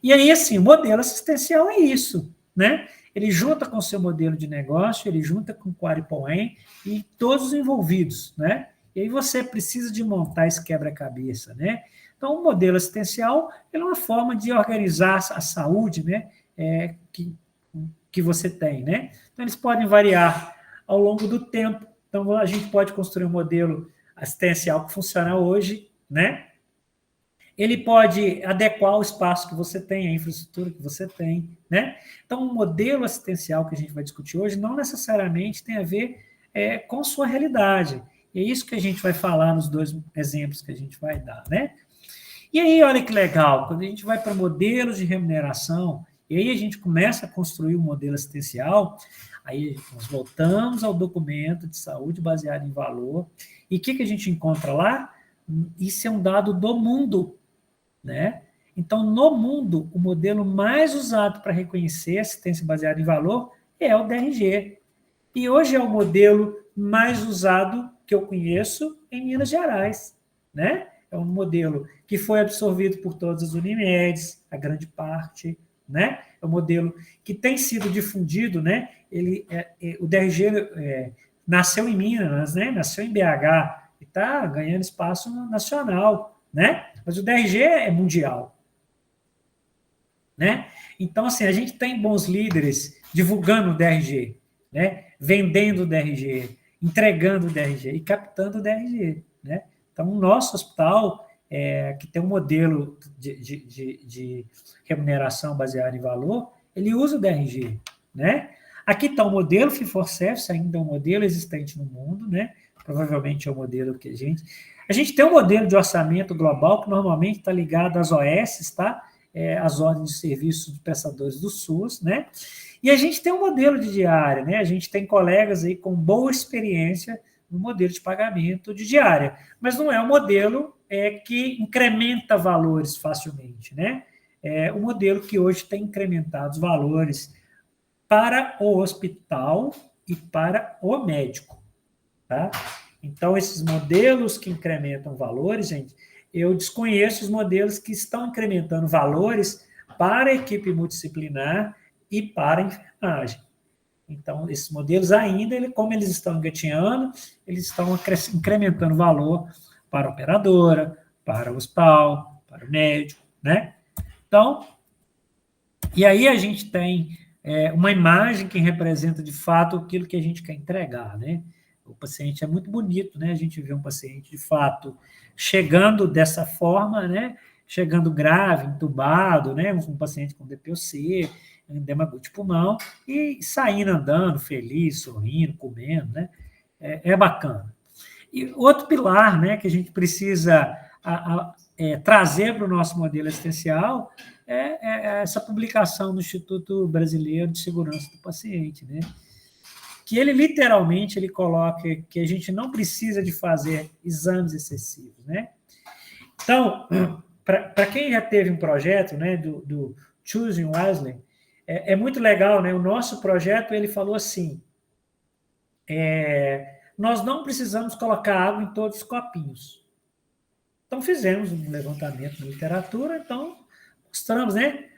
E aí, assim, o modelo assistencial é isso, né? Ele junta com o seu modelo de negócio, ele junta com o Quadripoem e todos os envolvidos, né? E aí você precisa de montar esse quebra-cabeça, né? Então, o modelo assistencial é uma forma de organizar a saúde, né? Que você tem, né? Então, eles podem variar ao longo do tempo. Então, a gente pode construir um modelo assistencial que funciona hoje, né? Ele pode adequar o espaço que você tem, a infraestrutura que você tem, né? Então, o modelo assistencial que a gente vai discutir hoje não necessariamente tem a ver com sua realidade. E é isso que a gente vai falar nos 2 exemplos que a gente vai dar, né? E aí, olha que legal, quando a gente vai para modelos de remuneração, e aí a gente começa a construir um modelo assistencial, aí nós voltamos ao documento de saúde baseado em valor, e o que a gente encontra lá? Isso é um dado do mundo, né? Então, no mundo, o modelo mais usado para reconhecer assistência baseada em valor é o DRG. E hoje é o modelo mais usado que eu conheço em Minas Gerais, né? É um modelo que foi absorvido por todas as Unimedes, a grande parte, né? É um modelo que tem sido difundido, né? O DRG nasceu em Minas, né? Nasceu em BH e está ganhando espaço nacional, né? Mas o DRG é mundial, né? Então, assim, a gente tem bons líderes divulgando o DRG, né? Vendendo o DRG, entregando o DRG e captando o DRG, né? Então, o nosso hospital, que tem um modelo de remuneração baseado em valor, ele usa o DRG, né? Aqui está o modelo Fee for Service, ainda é um modelo existente no mundo, né? Provavelmente é o modelo que a gente... A gente tem um modelo de orçamento global que normalmente está ligado às OS, tá? As ordens de serviço de prestadores do SUS, né? E a gente tem um modelo de diária, né? A gente tem colegas aí com boa experiência no modelo de pagamento de diária, mas não é um modelo que incrementa valores facilmente, né? É um modelo que hoje tem incrementado os valores para o hospital e para o médico, tá? Então, esses modelos que incrementam valores, gente, eu desconheço os modelos que estão incrementando valores para a equipe multidisciplinar e para a enfermagem. Então, esses modelos ainda, como eles estão engatinhando, eles estão incrementando valor para a operadora, para o hospital, para o médico, né? Então, e aí a gente tem uma imagem que representa, de fato, aquilo que a gente quer entregar, né? O paciente é muito bonito, né? A gente vê um paciente, de fato, chegando dessa forma, né? Chegando grave, entubado, né? Um paciente com DPOC, edema agudo de pulmão, e saindo andando, feliz, sorrindo, comendo, né? É bacana. E outro pilar, né, que a gente precisa trazer para o nosso modelo assistencial é essa publicação do Instituto Brasileiro de Segurança do Paciente, né? Que ele literalmente ele coloca que a gente não precisa de fazer exames excessivos, né? Então, para quem já teve um projeto, né, do Choosing Wisely, é muito legal, né? O nosso projeto, ele falou assim, nós não precisamos colocar água em todos os copinhos. Então, fizemos um levantamento na literatura, então, mostramos, né?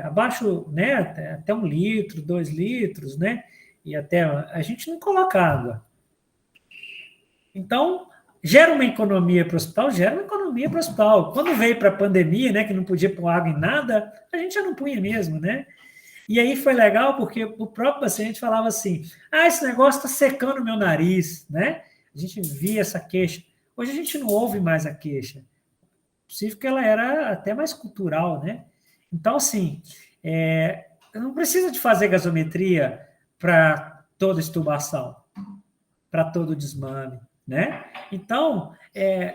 Abaixo, né? Até 1 litro, 2 litros, né? E até a gente não coloca água. Então, gera uma economia para o hospital? Gera uma economia para o hospital. Quando veio para a pandemia, né? Que não podia pôr água em nada, a gente já não punha mesmo, né? E aí foi legal porque o próprio paciente falava assim, esse negócio está secando o meu nariz, né? A gente via essa queixa. Hoje a gente não ouve mais a queixa. É possível que ela era até mais cultural, né? Então, assim, não precisa de fazer gasometria para toda estubação, para todo desmame, né? Então,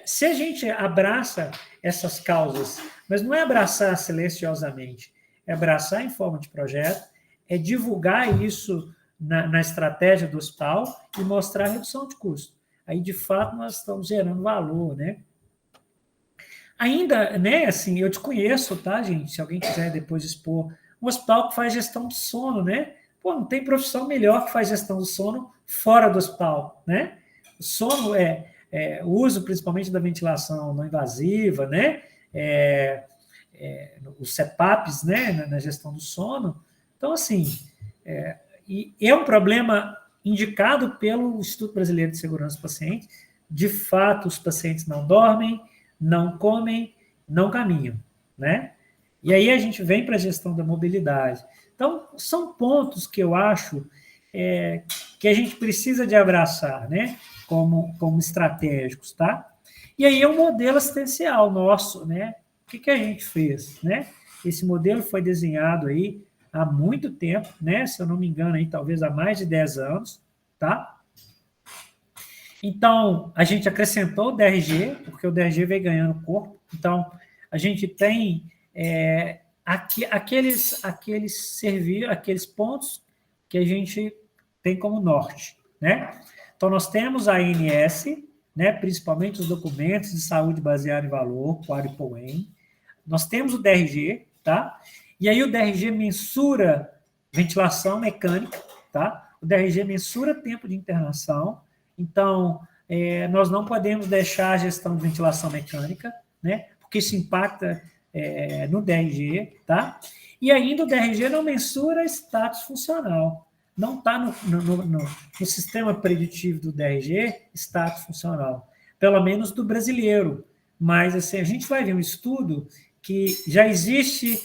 se a gente abraça essas causas, mas não é abraçar silenciosamente, é abraçar em forma de projeto, é divulgar isso na estratégia do hospital e mostrar a redução de custo. Aí, de fato, nós estamos gerando valor, né? Ainda, né, assim, eu te conheço, tá, gente? Se alguém quiser depois expor, um hospital que faz gestão do sono, né? Pô, não tem profissão melhor que faz gestão do sono fora do hospital, né? O sono o uso principalmente da ventilação não invasiva, né? Os CPAPs, né, na gestão do sono. Então, assim, e é um problema indicado pelo Instituto Brasileiro de Segurança do Paciente. De fato, os pacientes não dormem, não comem, não caminham, né? E aí a gente vem para a gestão da mobilidade. Então, são pontos que eu acho que a gente precisa de abraçar, né? Como estratégicos, tá? E aí é um modelo assistencial nosso, né? O que a gente fez, né? Esse modelo foi desenhado aí há muito tempo, né? Se eu não me engano, aí, talvez há mais de 10 anos, tá? Então, a gente acrescentou o DRG, porque o DRG veio ganhando corpo. Então, a gente tem aqueles pontos que a gente tem como norte, né? Então, nós temos a ANS, né? Principalmente os documentos de saúde baseados em valor, QAR e POEM. Nós temos o DRG, tá? E aí o DRG mensura ventilação mecânica, tá? O DRG mensura tempo de internação. Então, nós não podemos deixar a gestão de ventilação mecânica, né? Porque isso impacta no DRG, tá? E ainda o DRG não mensura status funcional. Não está no sistema preditivo do DRG status funcional, pelo menos do brasileiro. Mas assim, a gente vai ver um estudo que já existe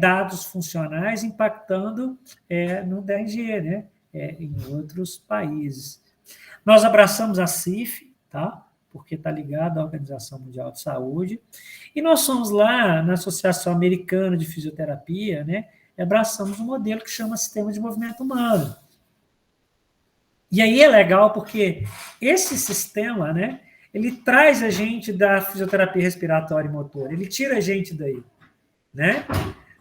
dados funcionais impactando no DRG, né? Em outros países. Nós abraçamos a CIF, tá? Porque está ligado à Organização Mundial de Saúde, e nós somos lá na Associação Americana de Fisioterapia, né? E abraçamos um modelo que chama Sistema de Movimento Humano. E aí é legal porque esse sistema, né? Ele traz a gente da fisioterapia respiratória e motor, ele tira a gente daí, né?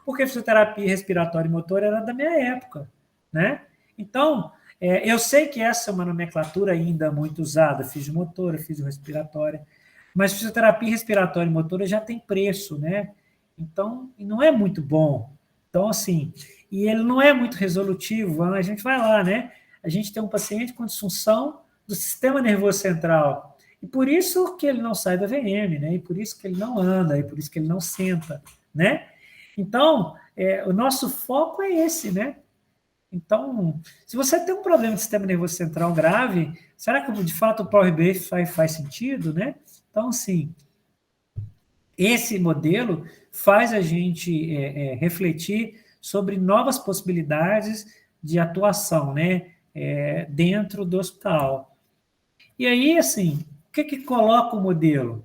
Porque fisioterapia respiratória e motor era da minha época, né? Então, eu sei que essa é uma nomenclatura ainda muito usada, fisiomotora, fisiorrespiratória, mas fisioterapia respiratória e motora já tem preço, né? Então, não é muito bom. Então, assim, e ele não é muito resolutivo, a gente vai lá, né? A gente tem um paciente com disfunção do sistema nervoso central, e por isso que ele não sai da VM, né? E por isso que ele não anda, e por isso que ele não senta, né? Então, o nosso foco é esse, né? Então, se você tem um problema de sistema nervoso central grave, será que de fato o Power BI faz sentido, né? Então, assim, esse modelo faz a gente refletir sobre novas possibilidades de atuação, né? Dentro do hospital. E aí, assim, o que coloca o modelo?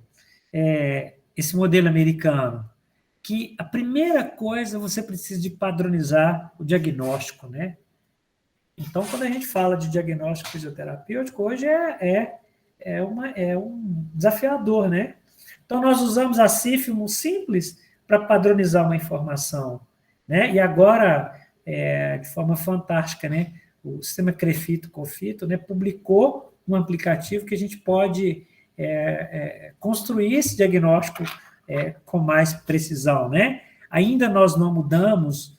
Esse modelo americano? Que a primeira coisa você precisa de padronizar o diagnóstico, né? Então, quando a gente fala de diagnóstico fisioterapêutico, hoje é um desafiador, né? Então, nós usamos a CIF simples para padronizar uma informação, né? E agora, de forma fantástica, né? O sistema CREFITO-COFITO, né, publicou um aplicativo que a gente pode construir esse diagnóstico com mais precisão, né? Ainda nós não mudamos,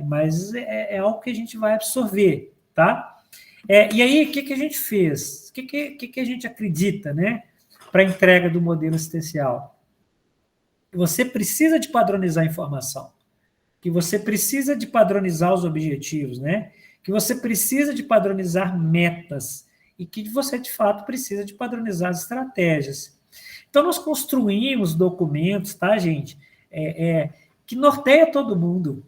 mas é algo que a gente vai absorver, tá? E aí, o que a gente fez? O que a gente acredita, né? Para a entrega do modelo assistencial? Você precisa de padronizar a informação, que você precisa de padronizar os objetivos, né? Que você precisa de padronizar metas e que você, de fato, precisa de padronizar as estratégias. Então, nós construímos documentos, tá, gente? Que norteia todo mundo.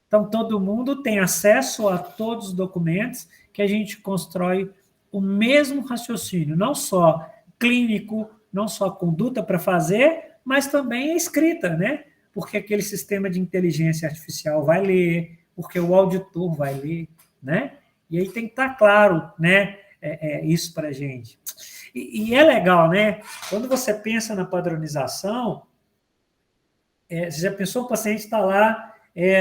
Então, todo mundo tem acesso a todos os documentos que a gente constrói o mesmo raciocínio, não só clínico, não só conduta para fazer, mas também a escrita, né? porque aquele sistema de inteligência artificial vai ler, porque o auditor vai ler, né? E aí tem que estar claro, né, isso para a gente. E é legal, né? Quando você pensa na padronização, você já pensou, o paciente está lá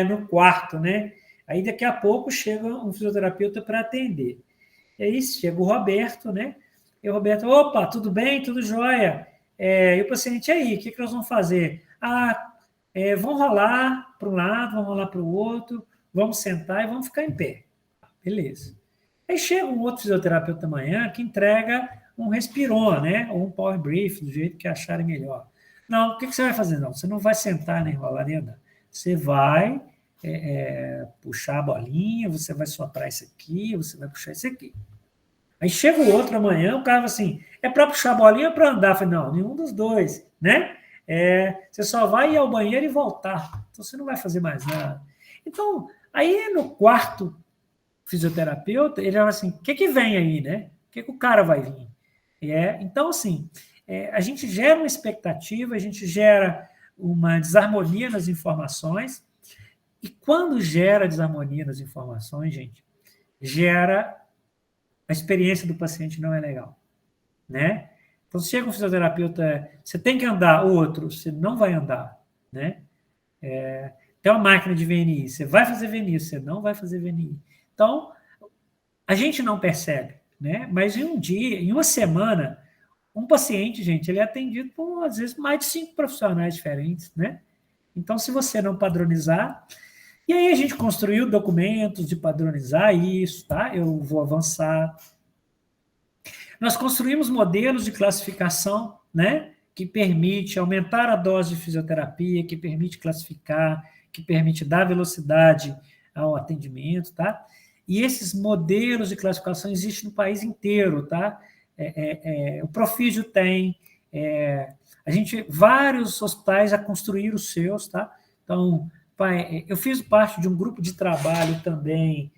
no quarto, né? Aí daqui a pouco chega um fisioterapeuta para atender. E aí chega o Roberto, né? E o Roberto, opa, tudo bem? Tudo jóia? E o paciente, e aí, o que nós vamos fazer? Vamos rolar para um lado, vamos rolar para o outro, vamos sentar e vamos ficar em pé. Beleza. Aí chega um outro fisioterapeuta amanhã que entrega um Respiron, né? Ou um Power Brief, do jeito que acharem melhor. Não, o que você vai fazer? Não, você não vai sentar nem rolar nem andar. Você vai puxar a bolinha, você vai soprar isso aqui, você vai puxar isso aqui. Aí chega o outro amanhã, o cara fala assim, é para puxar a bolinha ou para andar? Eu falei, não, nenhum dos dois, né? Você só vai ir ao banheiro e voltar. Então, você não vai fazer mais nada. Então, aí no quarto fisioterapeuta, ele fala assim, o que vem aí, né? O que o cara vai vir? Então, assim, a gente gera uma expectativa, a gente gera uma desarmonia nas informações, e quando gera desarmonia nas informações, gente, gera a experiência do paciente não é legal, né? Então, se chega um fisioterapeuta, você tem que andar, outro, você não vai andar, né? Tem uma máquina de VNI, você vai fazer VNI, você não vai fazer VNI. Então, a gente não percebe, né? Mas em um dia, em uma semana, um paciente, gente, ele é atendido por, às vezes, mais de 5 profissionais diferentes, né? Então, se você não padronizar... E aí a gente construiu documentos de padronizar isso, tá? Eu vou avançar. Nós construímos modelos de classificação, né? Que permite aumentar a dose de fisioterapia, que permite classificar, que permite dar velocidade ao atendimento, tá? E esses modelos de classificação existem no país inteiro, tá? O Profísio tem, vários hospitais já construíram os seus, tá? Então, eu fiz parte de um grupo de trabalho também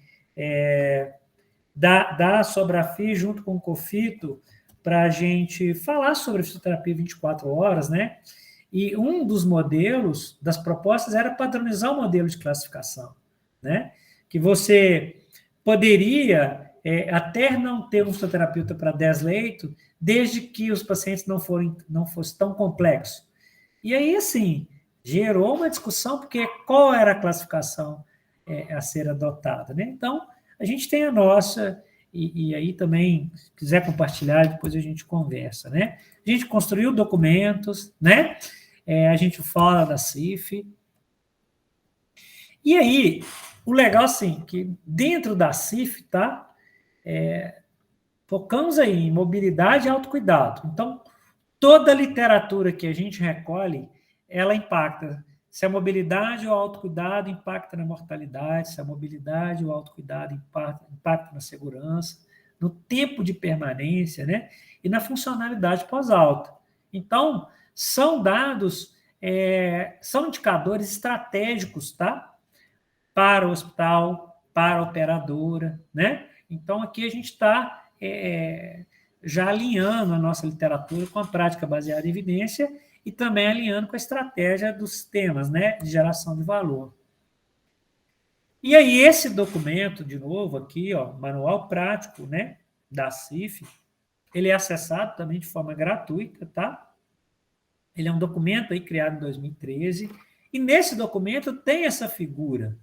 da Sobrafi, junto com o COFITO, para a gente falar sobre fisioterapia 24 horas, né? E um dos modelos, das propostas, era padronizar o modelo de classificação, né? Que você poderia até não ter um fisioterapeuta para 10 leitos, desde que os pacientes não fossem tão complexos. E aí, assim, gerou uma discussão, porque qual era a classificação a ser adotada, né? Então, a gente tem a nossa, e aí também, se quiser compartilhar, depois a gente conversa, né? A gente construiu documentos, né? A gente fala da CIF. E aí, o legal, assim, que dentro da CIF, tá? Focamos aí em mobilidade e autocuidado. Então, toda a literatura que a gente recolhe, ela impacta se a mobilidade ou o autocuidado impacta na mortalidade, se a mobilidade ou o autocuidado impacta na segurança, no tempo de permanência, né? E na funcionalidade pós-alta. Então, são dados, são indicadores estratégicos, tá? Para o hospital, para a operadora, né? Então, aqui a gente está já alinhando a nossa literatura com a prática baseada em evidência e também alinhando com a estratégia dos sistemas, né, de geração de valor. E aí, esse documento, de novo, aqui, ó, Manual Prático, né, da CIF, ele é acessado também de forma gratuita, tá? Ele é um documento aí criado em 2013, e nesse documento tem essa figura,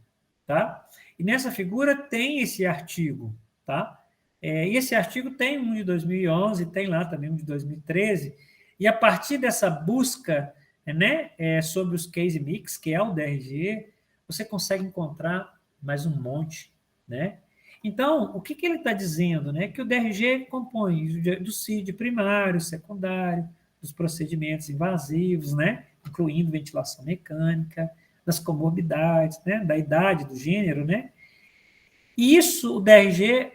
tá? E nessa figura tem esse artigo, tá? E esse artigo tem um de 2011, tem lá também um de 2013, e a partir dessa busca, né, sobre os case mix, que é o DRG, você consegue encontrar mais um monte, né? Então, o que ele está dizendo, né? Que o DRG compõe do CID primário, secundário, dos procedimentos invasivos, né? Incluindo ventilação mecânica, das comorbidades, né? Da idade, do gênero, né? E isso, o DRG,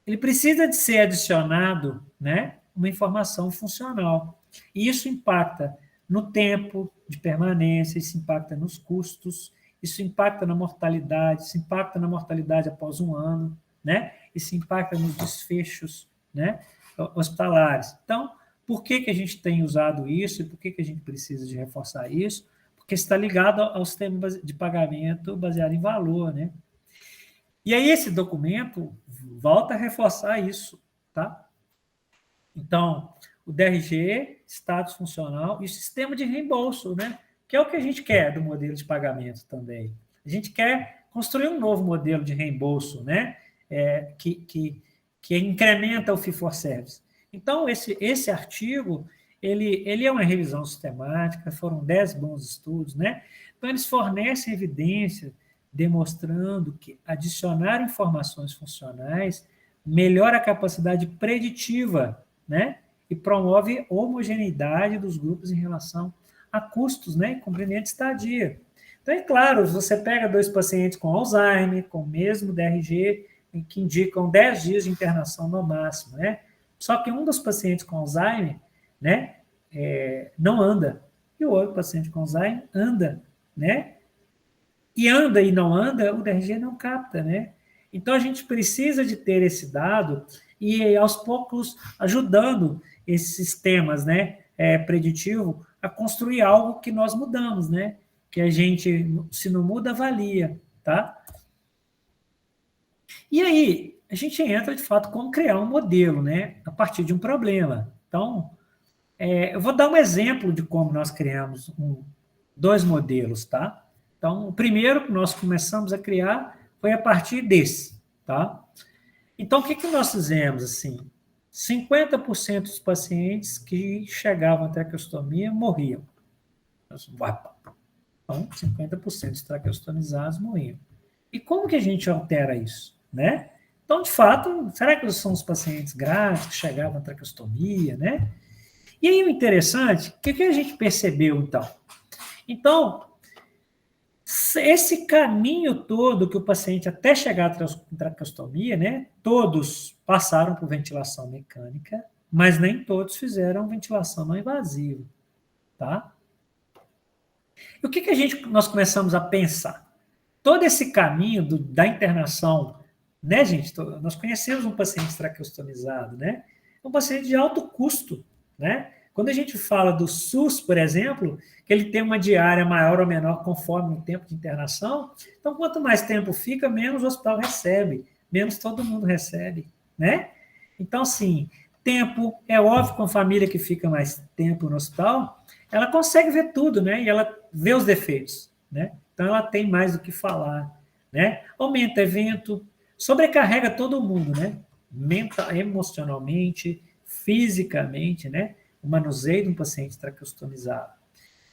ele precisa de ser adicionado, né? Uma informação funcional. E isso impacta no tempo de permanência, isso impacta nos custos, isso impacta na mortalidade, isso impacta na mortalidade após um ano, né? Isso impacta nos desfechos, né, hospitalares. Então, por que a gente tem usado isso e por que a gente precisa de reforçar isso? porque está ligado ao sistema de pagamento baseado em valor, né? E aí esse documento volta a reforçar isso, tá? Então, o DRG, status funcional e o sistema de reembolso, né? Que é o que a gente quer do modelo de pagamento também. A gente quer construir um novo modelo de reembolso, né? Que incrementa o fee for service. Então, esse artigo, ele é uma revisão sistemática, foram 10 bons estudos, né? Então, eles fornecem evidência demonstrando que adicionar informações funcionais melhora a capacidade preditiva, né? E promove homogeneidade dos grupos em relação a custos, né? E comprimento de estadia. Então, é claro, você pega 2 pacientes com Alzheimer, com o mesmo DRG, que indicam 10 dias de internação no máximo, né? Só que um dos pacientes com Alzheimer, né, não anda, e o outro paciente com Alzheimer anda, né? E anda e não anda, o DRG não capta, né? Então, a gente precisa de ter esse dado e, aos poucos, ajudando esses sistemas, né, preditivo a construir algo que nós mudamos, né? Que a gente, se não muda, avalia, tá? E aí, a gente entra, de fato, como criar um modelo, né? A partir de um problema. Então, eu vou dar um exemplo de como nós criamos 2 modelos, tá? Então, o primeiro que nós começamos a criar foi a partir desse, tá? Então, o que nós fizemos, assim? 50% dos pacientes que chegavam à traqueostomia morriam. Então, 50% dos traqueostomizados morriam. E como que a gente altera isso, né? Então, de fato, será que são os pacientes graves que chegavam à traqueostomia, né? E aí, o interessante, o que a gente percebeu, então? Então, esse caminho todo que o paciente até chegar à traqueostomia, né, todos passaram por ventilação mecânica, mas nem todos fizeram ventilação não invasiva, tá? E o que nós começamos a pensar? Todo esse caminho da internação, né, gente? Nós conhecemos um paciente traqueostomizado, né? Um paciente de alto custo, né? Quando a gente fala do SUS, por exemplo, que ele tem uma diária maior ou menor conforme o tempo de internação, então quanto mais tempo fica, menos o hospital recebe, menos todo mundo recebe, né? Então, assim, tempo, é óbvio, com a família que fica mais tempo no hospital, ela consegue ver tudo, né? E ela vê os defeitos, né? Então, ela tem mais do que falar, né? Aumenta evento, sobrecarrega todo mundo, né? Emocionalmente, fisicamente, né? O manuseio de um paciente traqueostomizado.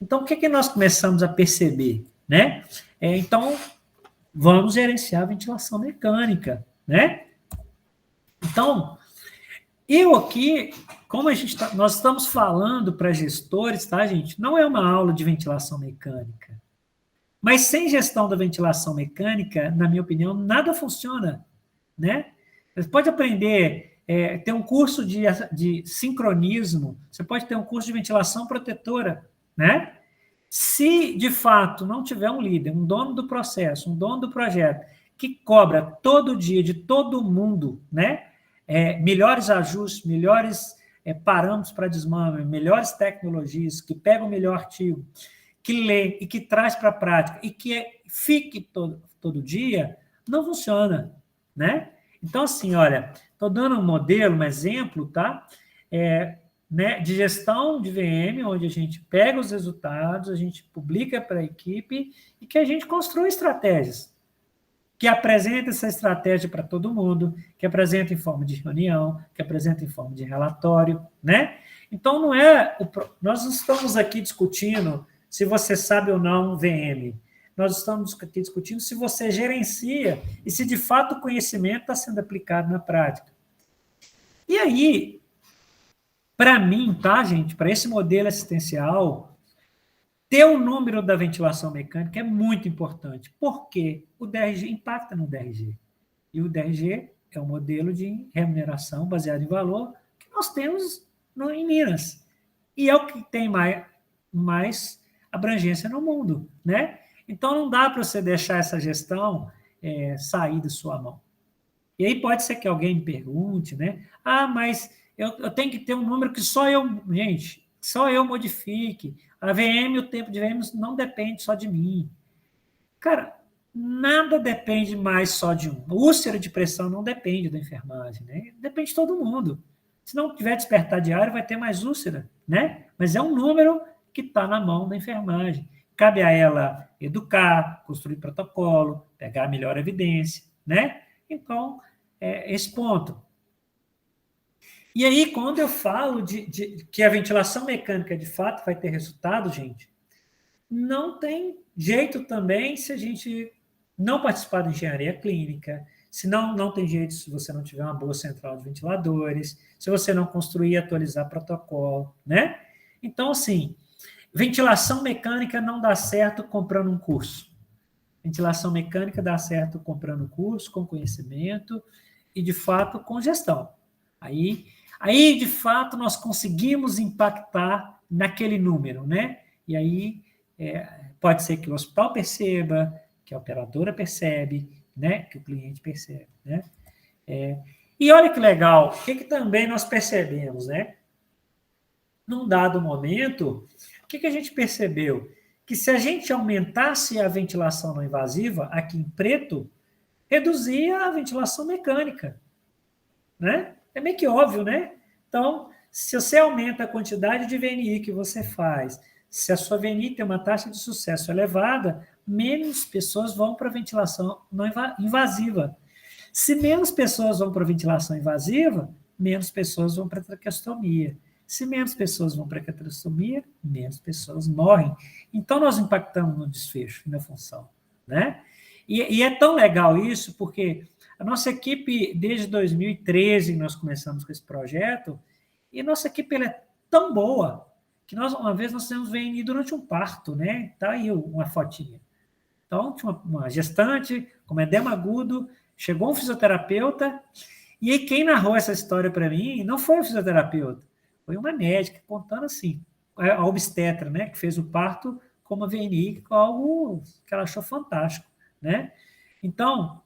Então, o que nós começamos a perceber, né? Então, vamos gerenciar a ventilação mecânica, né? Então, eu aqui, como nós estamos falando para gestores, tá, gente? Não é uma aula de ventilação mecânica. Mas sem gestão da ventilação mecânica, na minha opinião, nada funciona, né? Você pode aprender, ter um curso de sincronismo, você pode ter um curso de ventilação protetora, né? Se, de fato, não tiver um líder, um dono do processo, um dono do projeto, que cobra todo dia de todo mundo, né? Melhores ajustes, melhores parâmetros para desmame, melhores tecnologias, que pega o melhor artigo, que lê e que traz para a prática e que fique todo dia, não funciona, né? Então, assim, olha, estou dando um modelo, um exemplo, tá? Né, de gestão de VM, onde a gente pega os resultados, a gente publica para a equipe e que a gente constrói estratégias, que apresenta essa estratégia para todo mundo, que apresenta em forma de reunião, que apresenta em forma de relatório, né? Então, nós não estamos aqui discutindo se você sabe ou não VM. Nós estamos aqui discutindo se você gerencia e se, de fato, o conhecimento está sendo aplicado na prática. E aí, para mim, tá, gente? Para esse modelo assistencial, ter o número da ventilação mecânica é muito importante, porque o DRG impacta no DRG. E o DRG é um modelo de remuneração baseado em valor que nós temos em Minas. E é o que tem mais abrangência no mundo, né? Então, não dá para você deixar essa gestão sair da sua mão. E aí pode ser que alguém me pergunte, né? Ah, mas eu tenho que ter um número que só eu... Gente, só eu modifique. A VM, o tempo de VM não depende só de mim. Cara, nada depende mais só de um. Úlcera de pressão não depende da enfermagem, né? Depende de todo mundo. Se não tiver despertar diário, vai ter mais úlcera, né? Mas é um número que está na mão da enfermagem. Cabe a ela educar, construir protocolo, pegar a melhor evidência, né? Então, esse ponto. E aí, quando eu falo de que a ventilação mecânica de fato vai ter resultado, gente, não tem jeito também se a gente não participar da engenharia clínica, se não tem jeito se você não tiver uma boa central de ventiladores, se você não construir e atualizar protocolo, né? Então, assim, ventilação mecânica não dá certo comprando um curso. Ventilação mecânica dá certo comprando curso, com conhecimento e, de fato, com gestão. Aí, de fato, nós conseguimos impactar naquele número, né? E aí, pode ser que o hospital perceba, que a operadora percebe, né? Que o cliente percebe, né? E olha que legal, o que também nós percebemos, né? Num dado momento, o que a gente percebeu? Que se a gente aumentasse a ventilação não invasiva, aqui em preto, reduzia a ventilação mecânica, né? É meio que óbvio, né? Então, se você aumenta a quantidade de VNI que você faz, se a sua VNI tem uma taxa de sucesso elevada, menos pessoas vão para a ventilação não invasiva. Se menos pessoas vão para a ventilação invasiva, menos pessoas vão para a traqueostomia. Se menos pessoas vão para a traqueostomia, menos pessoas morrem. Então, nós impactamos no desfecho, na função, né? E é tão legal isso, porque a nossa equipe, desde 2013, nós começamos com esse projeto, e a nossa equipe ela é tão boa que uma vez nós temos VNI durante um parto, né? Tá aí uma fotinha. Então, tinha uma gestante com edema agudo, chegou um fisioterapeuta, e aí quem narrou essa história para mim não foi o fisioterapeuta, foi uma médica contando assim, a obstetra, né? Que fez o parto com uma VNI, algo que ela achou fantástico, né? Então,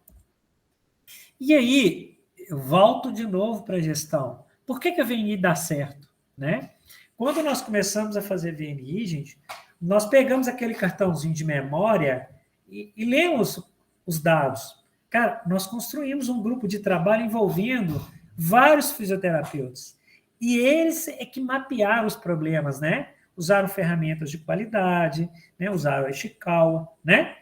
e aí, eu volto de novo para a gestão. Por que a VNI dá certo, né? Quando nós começamos a fazer VNI, gente, nós pegamos aquele cartãozinho de memória e lemos os dados. Cara, nós construímos um grupo de trabalho envolvendo vários fisioterapeutas. E eles é que mapearam os problemas, né? Usaram ferramentas de qualidade, né? Usaram a Ishikawa, né?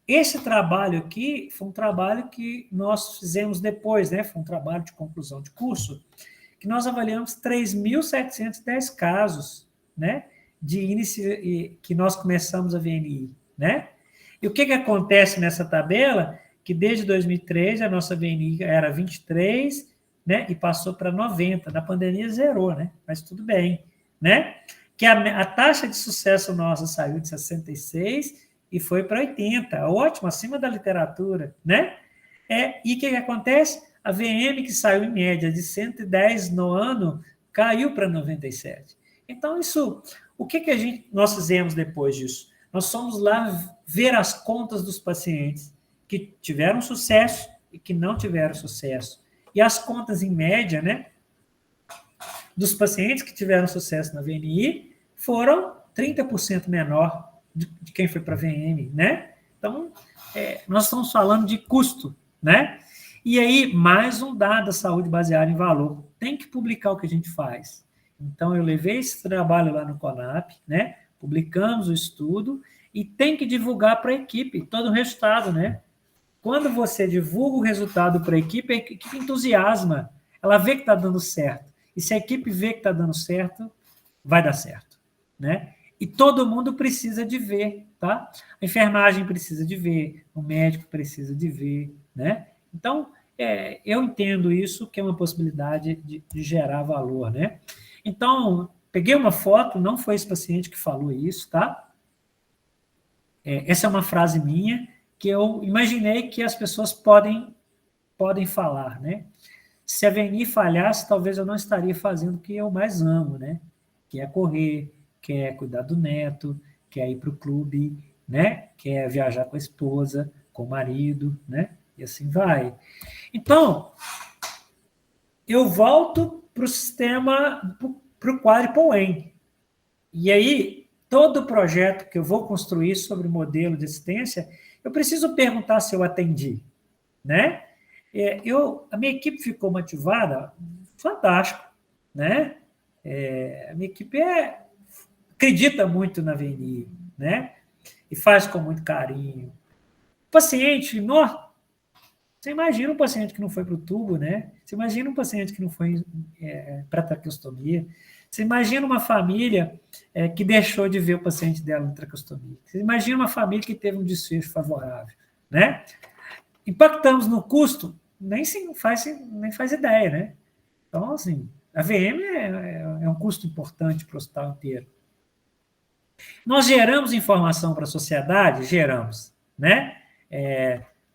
Esse trabalho aqui foi um trabalho que nós fizemos depois, né? Foi um trabalho de conclusão de curso, que nós avaliamos 3.710 casos, né? De índice que nós começamos a VNI, né? E o que acontece nessa tabela? Que desde 2013 a nossa VNI era 23, né? E passou para 90. Na pandemia zerou, né? Mas tudo bem, né? Que a taxa de sucesso nossa saiu de 66 e foi para 80. Ótimo, acima da literatura, né? E o que acontece? A VM, que saiu em média de 110 no ano, caiu para 97. Então, o que nós fizemos depois disso? Nós fomos lá ver as contas dos pacientes que tiveram sucesso e que não tiveram sucesso. E as contas em média, né, dos pacientes que tiveram sucesso na VNI foram 30% menor de quem foi para a VM, né? Então, nós estamos falando de custo, né? E aí, mais um dado da saúde baseado em valor. Tem que publicar o que a gente faz. Então, eu levei esse trabalho lá no CONAP, né? Publicamos o estudo e tem que divulgar para a equipe todo o resultado, né? Quando você divulga o resultado para a equipe entusiasma. Ela vê que está dando certo. E se a equipe vê que está dando certo, vai dar certo, né? E todo mundo precisa de ver, tá? A enfermagem precisa de ver, o médico precisa de ver, né? Então, eu entendo isso que é uma possibilidade de gerar valor, né? Então, peguei uma foto, não foi esse paciente que falou isso, tá? Essa é uma frase minha que eu imaginei que as pessoas podem falar, né? Se a VNI falhasse, talvez eu não estaria fazendo o que eu mais amo, né? Que é correr, que é cuidar do neto, que é ir para o clube, né? Que é viajar com a esposa, com o marido, né? E assim vai. Então, eu volto para o sistema, para o Quadruple Aim. E aí, todo projeto que eu vou construir sobre o modelo de assistência, eu preciso perguntar se eu atendi, né? A minha equipe ficou motivada, fantástico, né? A minha equipe acredita muito na VNI, né? E faz com muito carinho. O paciente, você imagina um paciente que não foi para o tubo, né? Você imagina um paciente que não foi para a traqueostomia. Você imagina uma família que deixou de ver o paciente dela na traqueostomia. Você imagina uma família que teve um desfecho favorável, né? Impactamos no custo, nem faz ideia, né? Então, assim, a VM é um custo importante para o hospital inteiro. Nós geramos informação para a sociedade? Geramos, né?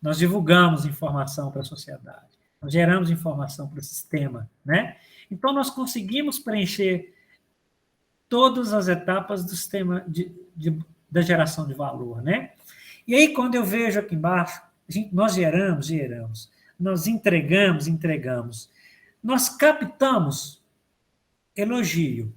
Nós divulgamos informação para a sociedade, nós geramos informação para o sistema, né? Então, nós conseguimos preencher todas as etapas do sistema da geração de valor, né? E aí, quando eu vejo aqui embaixo, nós geramos, nós entregamos, nós captamos elogio,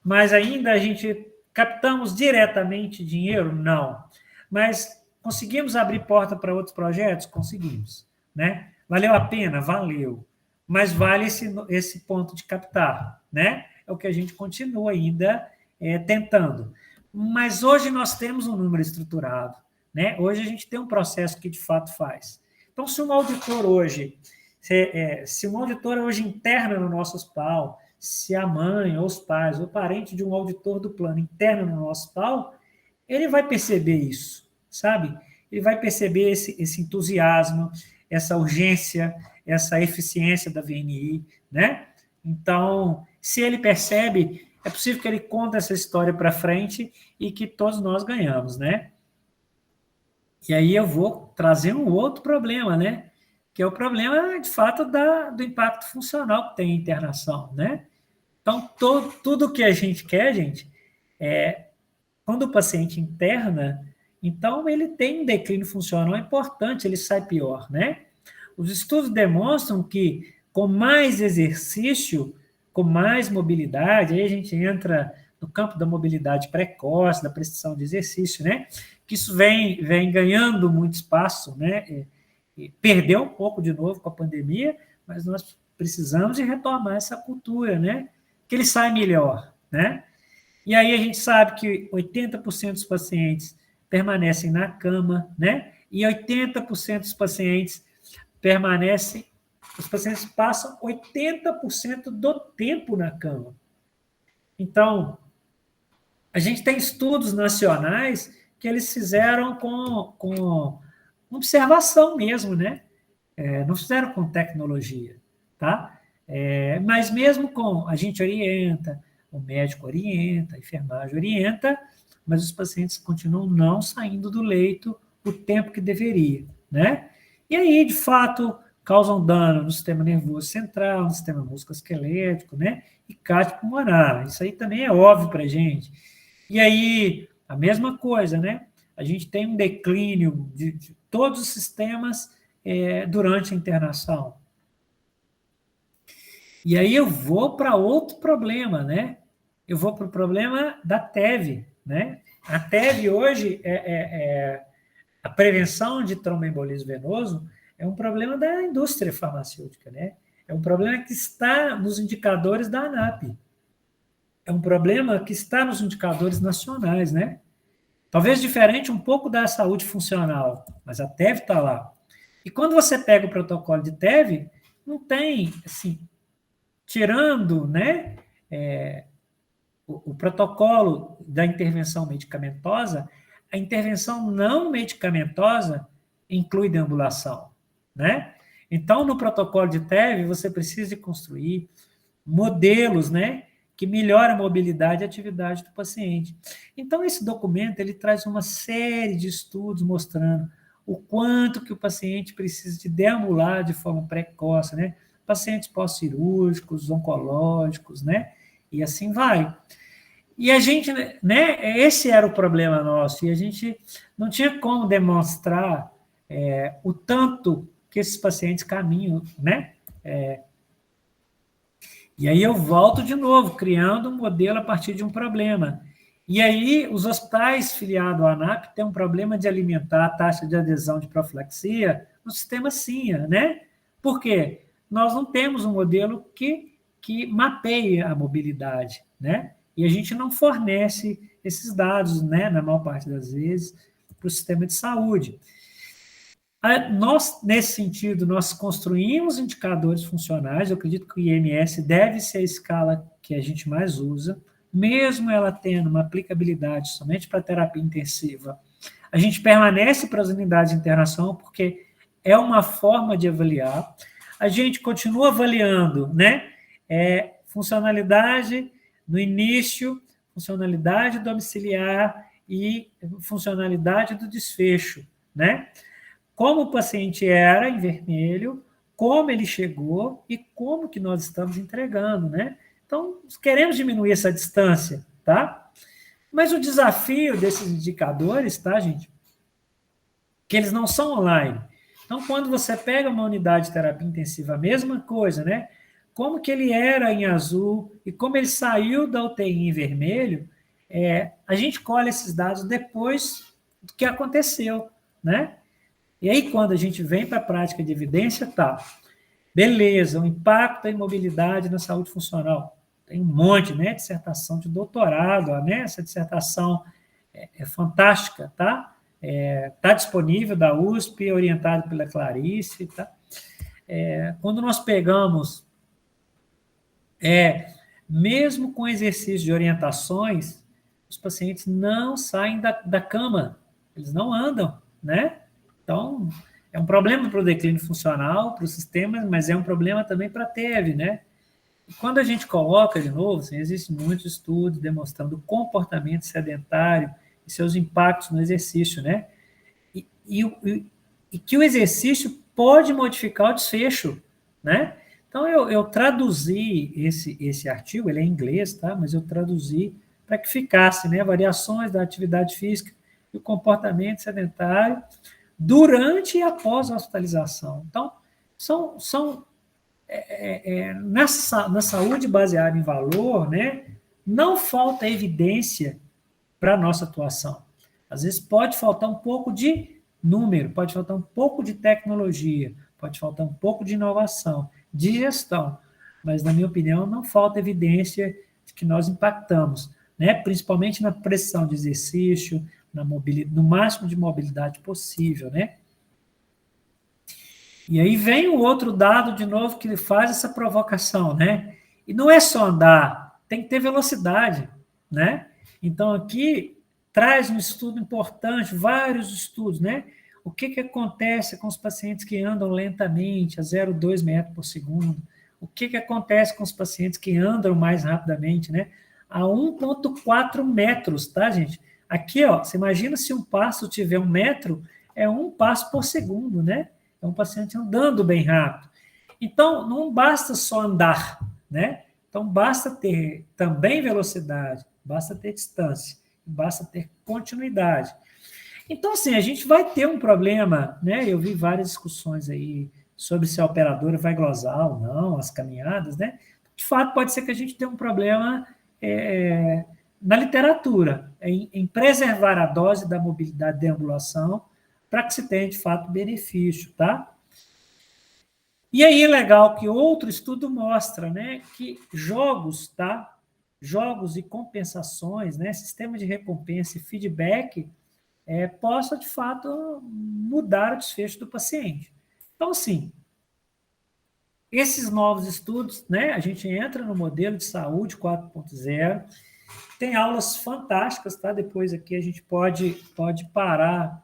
mas ainda a gente captamos diretamente dinheiro? Não. Mas conseguimos abrir porta para outros projetos? Conseguimos, né? Valeu a pena? Valeu. Mas vale esse ponto de captar, né? É o que a gente continua ainda tentando. Mas hoje nós temos um número estruturado, né? Hoje a gente tem um processo que de fato faz. Então, se um auditor hoje interna no nosso hospital, se a mãe, ou os pais, ou parente de um auditor do plano interna no nosso hospital, ele vai perceber isso, sabe? Ele vai perceber esse entusiasmo, essa urgência, essa eficiência da VNI, né? Então, se ele percebe, é possível que ele conte essa história para frente e que todos nós ganhamos, né? E aí eu vou trazer um outro problema, né? Que é o problema, de fato, do impacto funcional que tem a internação, né? Então, tudo que a gente quer, gente, quando o paciente interna, então ele tem um declínio funcional importante, ele sai pior, né? Os estudos demonstram que com mais exercício, com mais mobilidade, aí a gente entra no campo da mobilidade precoce, da prescrição de exercício, né? Que isso vem ganhando muito espaço, né? Perdeu um pouco de novo com a pandemia, mas nós precisamos de retomar essa cultura, né? Que ele sai melhor, né? E aí a gente sabe que 80% dos pacientes permanecem na cama, né? E 80% dos pacientes os pacientes passam 80% do tempo na cama. Então, a gente tem estudos nacionais que eles fizeram com observação mesmo, né? Não fizeram com tecnologia, tá? Mas mesmo a gente orienta, o médico orienta, a enfermagem orienta, mas os pacientes continuam não saindo do leito o tempo que deveria, né? E aí, de fato, causam dano no sistema nervoso central, no sistema musculoesquelético, né? E cardiopulmonar. Isso aí também é óbvio para a gente. E aí, a mesma coisa, né? A gente tem um declínio de todos os sistemas durante a internação. E aí eu vou para outro problema, né? Eu vou para o problema da TEV, né? A TEV hoje a prevenção de tromboembolismo venoso é um problema da indústria farmacêutica, né? É um problema que está nos indicadores da ANAP. É um problema que está nos indicadores nacionais, né? Talvez diferente um pouco da saúde funcional, mas a TEV está lá. E quando você pega o protocolo de TEV, não tem, assim, tirando, né, o protocolo da intervenção medicamentosa, a intervenção não medicamentosa inclui deambulação, né? Então, no protocolo de TEV, você precisa de construir modelos, né, que melhoram a mobilidade e a atividade do paciente. Então, esse documento, ele traz uma série de estudos mostrando o quanto que o paciente precisa de deambular de forma precoce, né? Pacientes pós-cirúrgicos, oncológicos, né? E assim vai. E a gente, né? Esse era o problema nosso, e a gente não tinha como demonstrar o tanto que esses pacientes caminham, né? E aí eu volto de novo, criando um modelo a partir de um problema. E aí os hospitais filiados à ANAP têm um problema de alimentar a taxa de adesão de profilaxia no sistema SINHA, né? Por quê? Nós não temos um modelo que mapeie a mobilidade, né? E a gente não fornece esses dados, né, na maior parte das vezes, para o sistema de saúde. Nós, nesse sentido, nós construímos indicadores funcionais. Eu acredito que o IMS deve ser a escala que a gente mais usa, mesmo ela tendo uma aplicabilidade somente para terapia intensiva. A gente permanece para as unidades de internação, porque é uma forma de avaliar. A gente continua avaliando, né? Funcionalidade no início, funcionalidade domiciliar e funcionalidade do desfecho, né? Como o paciente era em vermelho, como ele chegou e como que nós estamos entregando, né? Então, queremos diminuir essa distância, tá? Mas o desafio desses indicadores, tá, gente? Que eles não são online. Então, quando você pega uma unidade de terapia intensiva, a mesma coisa, né? Como que ele era em azul e como ele saiu da UTI em vermelho, a gente colhe esses dados depois do que aconteceu, né? E aí, quando a gente vem para a prática de evidência, tá, beleza, o impacto da imobilidade na saúde funcional. Tem um monte, né, dissertação de doutorado, né, essa dissertação é fantástica, tá? Tá disponível da USP, orientado pela Clarice, tá? Quando nós pegamos, mesmo com exercício de orientações, os pacientes não saem da cama, eles não andam, né? Então, é um problema para o declínio funcional, para o sistema, mas é um problema também para a TEV, né? E quando a gente coloca, de novo, assim, existem muitos estudos demonstrando o comportamento sedentário e seus impactos no exercício, né? E que o exercício pode modificar o desfecho, né? Então, eu traduzi esse artigo, ele é em inglês, tá? Mas eu traduzi para que ficasse, né? Variações da atividade física e o comportamento sedentário durante e após a hospitalização. Então, na saúde baseada em valor, né, não falta evidência para a nossa atuação. Às vezes pode faltar um pouco de número, pode faltar um pouco de tecnologia, pode faltar um pouco de inovação, de gestão, mas, na minha opinião, não falta evidência de que nós impactamos, né, principalmente na pressão de exercício, no máximo de mobilidade possível, né? E aí vem o outro dado, de novo, que faz essa provocação, né? E não é só andar, tem que ter velocidade, né? Então, aqui traz um estudo importante, vários estudos, né? O que acontece com os pacientes que andam lentamente, a 0,2 metros por segundo? O que acontece com os pacientes que andam mais rapidamente, né? A 1,4 metros, tá, gente? Aqui, ó, você imagina se um passo tiver 1 metro, é 1 passo por segundo, né? É um paciente andando bem rápido. Então, não basta só andar, né? Então, basta ter também velocidade, basta ter distância, basta ter continuidade. Então, assim, a gente vai ter um problema, né? Eu vi várias discussões aí sobre se a operadora vai glosar ou não as caminhadas, né? De fato, pode ser que a gente tenha um problema na literatura, em preservar a dose da mobilidade de ambulação para que se tenha, de fato, benefício, tá? E aí é legal que outro estudo mostra, né, que jogos, tá? Jogos e compensações, né, sistema de recompensa e feedback possa, de fato, mudar o desfecho do paciente. Então, assim, esses novos estudos, né, a gente entra no modelo de saúde 4.0, tem aulas fantásticas, tá? Depois aqui a gente pode parar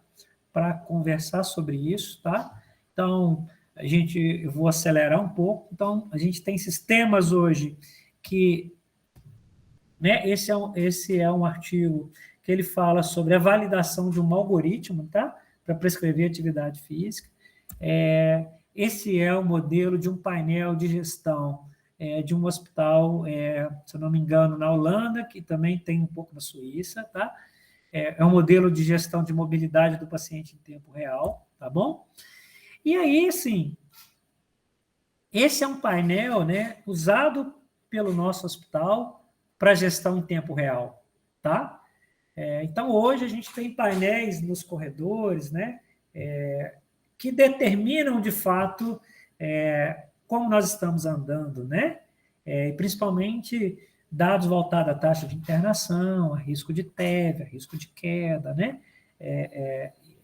para conversar sobre isso, tá? Então, eu vou acelerar um pouco. Então, a gente tem sistemas hoje que, né, esse é um artigo que ele fala sobre a validação de um algoritmo, tá? Para prescrever atividade física. Esse é o modelo de um painel de gestão de um hospital, se eu não me engano, na Holanda, que também tem um pouco na Suíça, tá? É um modelo de gestão de mobilidade do paciente em tempo real, tá bom? E aí, assim, esse é um painel, né, usado pelo nosso hospital para a gestão em tempo real, tá? Então, hoje a gente tem painéis nos corredores, né, que determinam, de fato, como nós estamos andando, né? Principalmente dados voltados à taxa de internação, a risco de TEV, a risco de queda, né?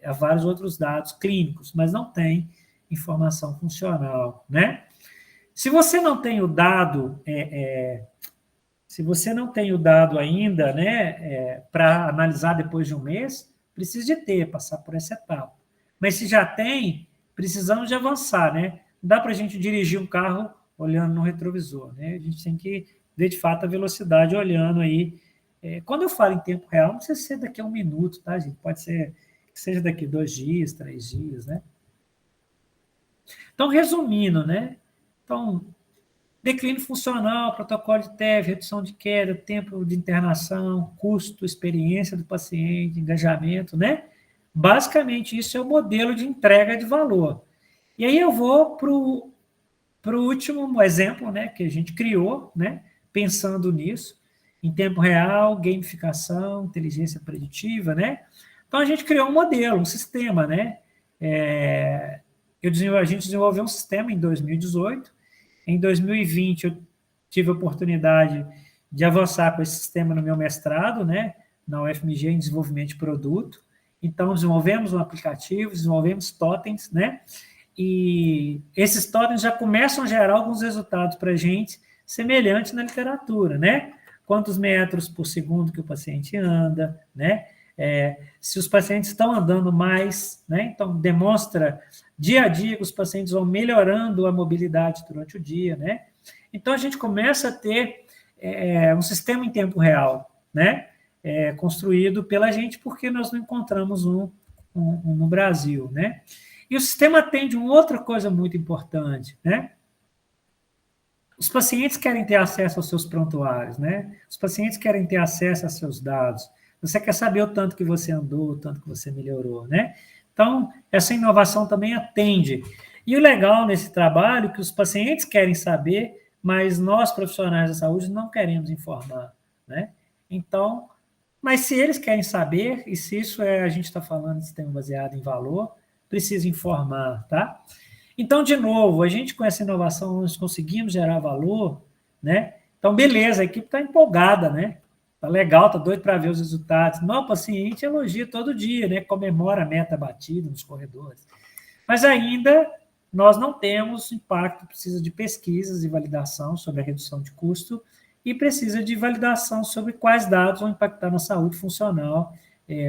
Há vários outros dados clínicos, mas não tem informação funcional, né? Se você não tem o dado, se você não tem o dado ainda, né, para analisar depois de um mês, precisa de passar por essa etapa. Mas se já tem, precisamos de avançar, né? Não dá para a gente dirigir um carro olhando no retrovisor, né? A gente tem que ver, de fato, a velocidade olhando aí. Quando eu falo em tempo real, não precisa ser daqui a 1 minuto, tá, gente? Pode ser que seja daqui 2 dias, 3 dias, né? Então, resumindo, né? Então, declínio funcional, protocolo de TEV, redução de queda, tempo de internação, custo, experiência do paciente, engajamento, né? Basicamente, isso é o modelo de entrega de valor. E aí eu vou para o último exemplo, né, que a gente criou, né, pensando nisso, em tempo real, gamificação, inteligência preditiva, né? Então, a gente criou um modelo, um sistema, né? A gente desenvolveu um sistema em 2018. Em 2020, eu tive a oportunidade de avançar com esse sistema no meu mestrado, né, na UFMG, em desenvolvimento de produto. Então, desenvolvemos um aplicativo, desenvolvemos totens, né? E esses totens já começam a gerar alguns resultados para a gente semelhantes na literatura, né? Quantos metros por segundo que o paciente anda, né? Se os pacientes estão andando mais, né? Então, demonstra dia a dia que os pacientes vão melhorando a mobilidade durante o dia, né? Então, a gente começa a ter um sistema em tempo real, né? Construído pela gente, porque nós não encontramos um no Brasil, né? E o sistema atende uma outra coisa muito importante, né? Os pacientes querem ter acesso aos seus prontuários, né? Os pacientes querem ter acesso aos seus dados. Você quer saber o tanto que você andou, o tanto que você melhorou, né? Então, essa inovação também atende. E o legal nesse trabalho é que os pacientes querem saber, mas nós, profissionais da saúde, não queremos informar, né? Então, mas se eles querem saber, e se isso a gente está falando de sistema baseado em valor, precisa informar, tá? Então, de novo, a gente com essa inovação, nós conseguimos gerar valor, né? Então, beleza, a equipe está empolgada, né? Tá legal, tá doido para ver os resultados. Não, o paciente elogia todo dia, né? Comemora a meta batida nos corredores. Mas ainda nós não temos impacto, precisa de pesquisas e validação sobre a redução de custo e precisa de validação sobre quais dados vão impactar na saúde funcional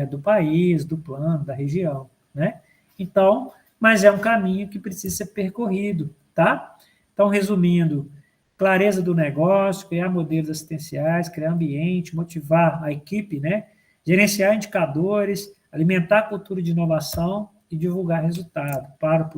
do país, do plano, da região, né? Então, mas é um caminho que precisa ser percorrido, tá? Então, resumindo, clareza do negócio, criar modelos assistenciais, criar ambiente, motivar a equipe, né? Gerenciar indicadores, alimentar a cultura de inovação e divulgar resultado para o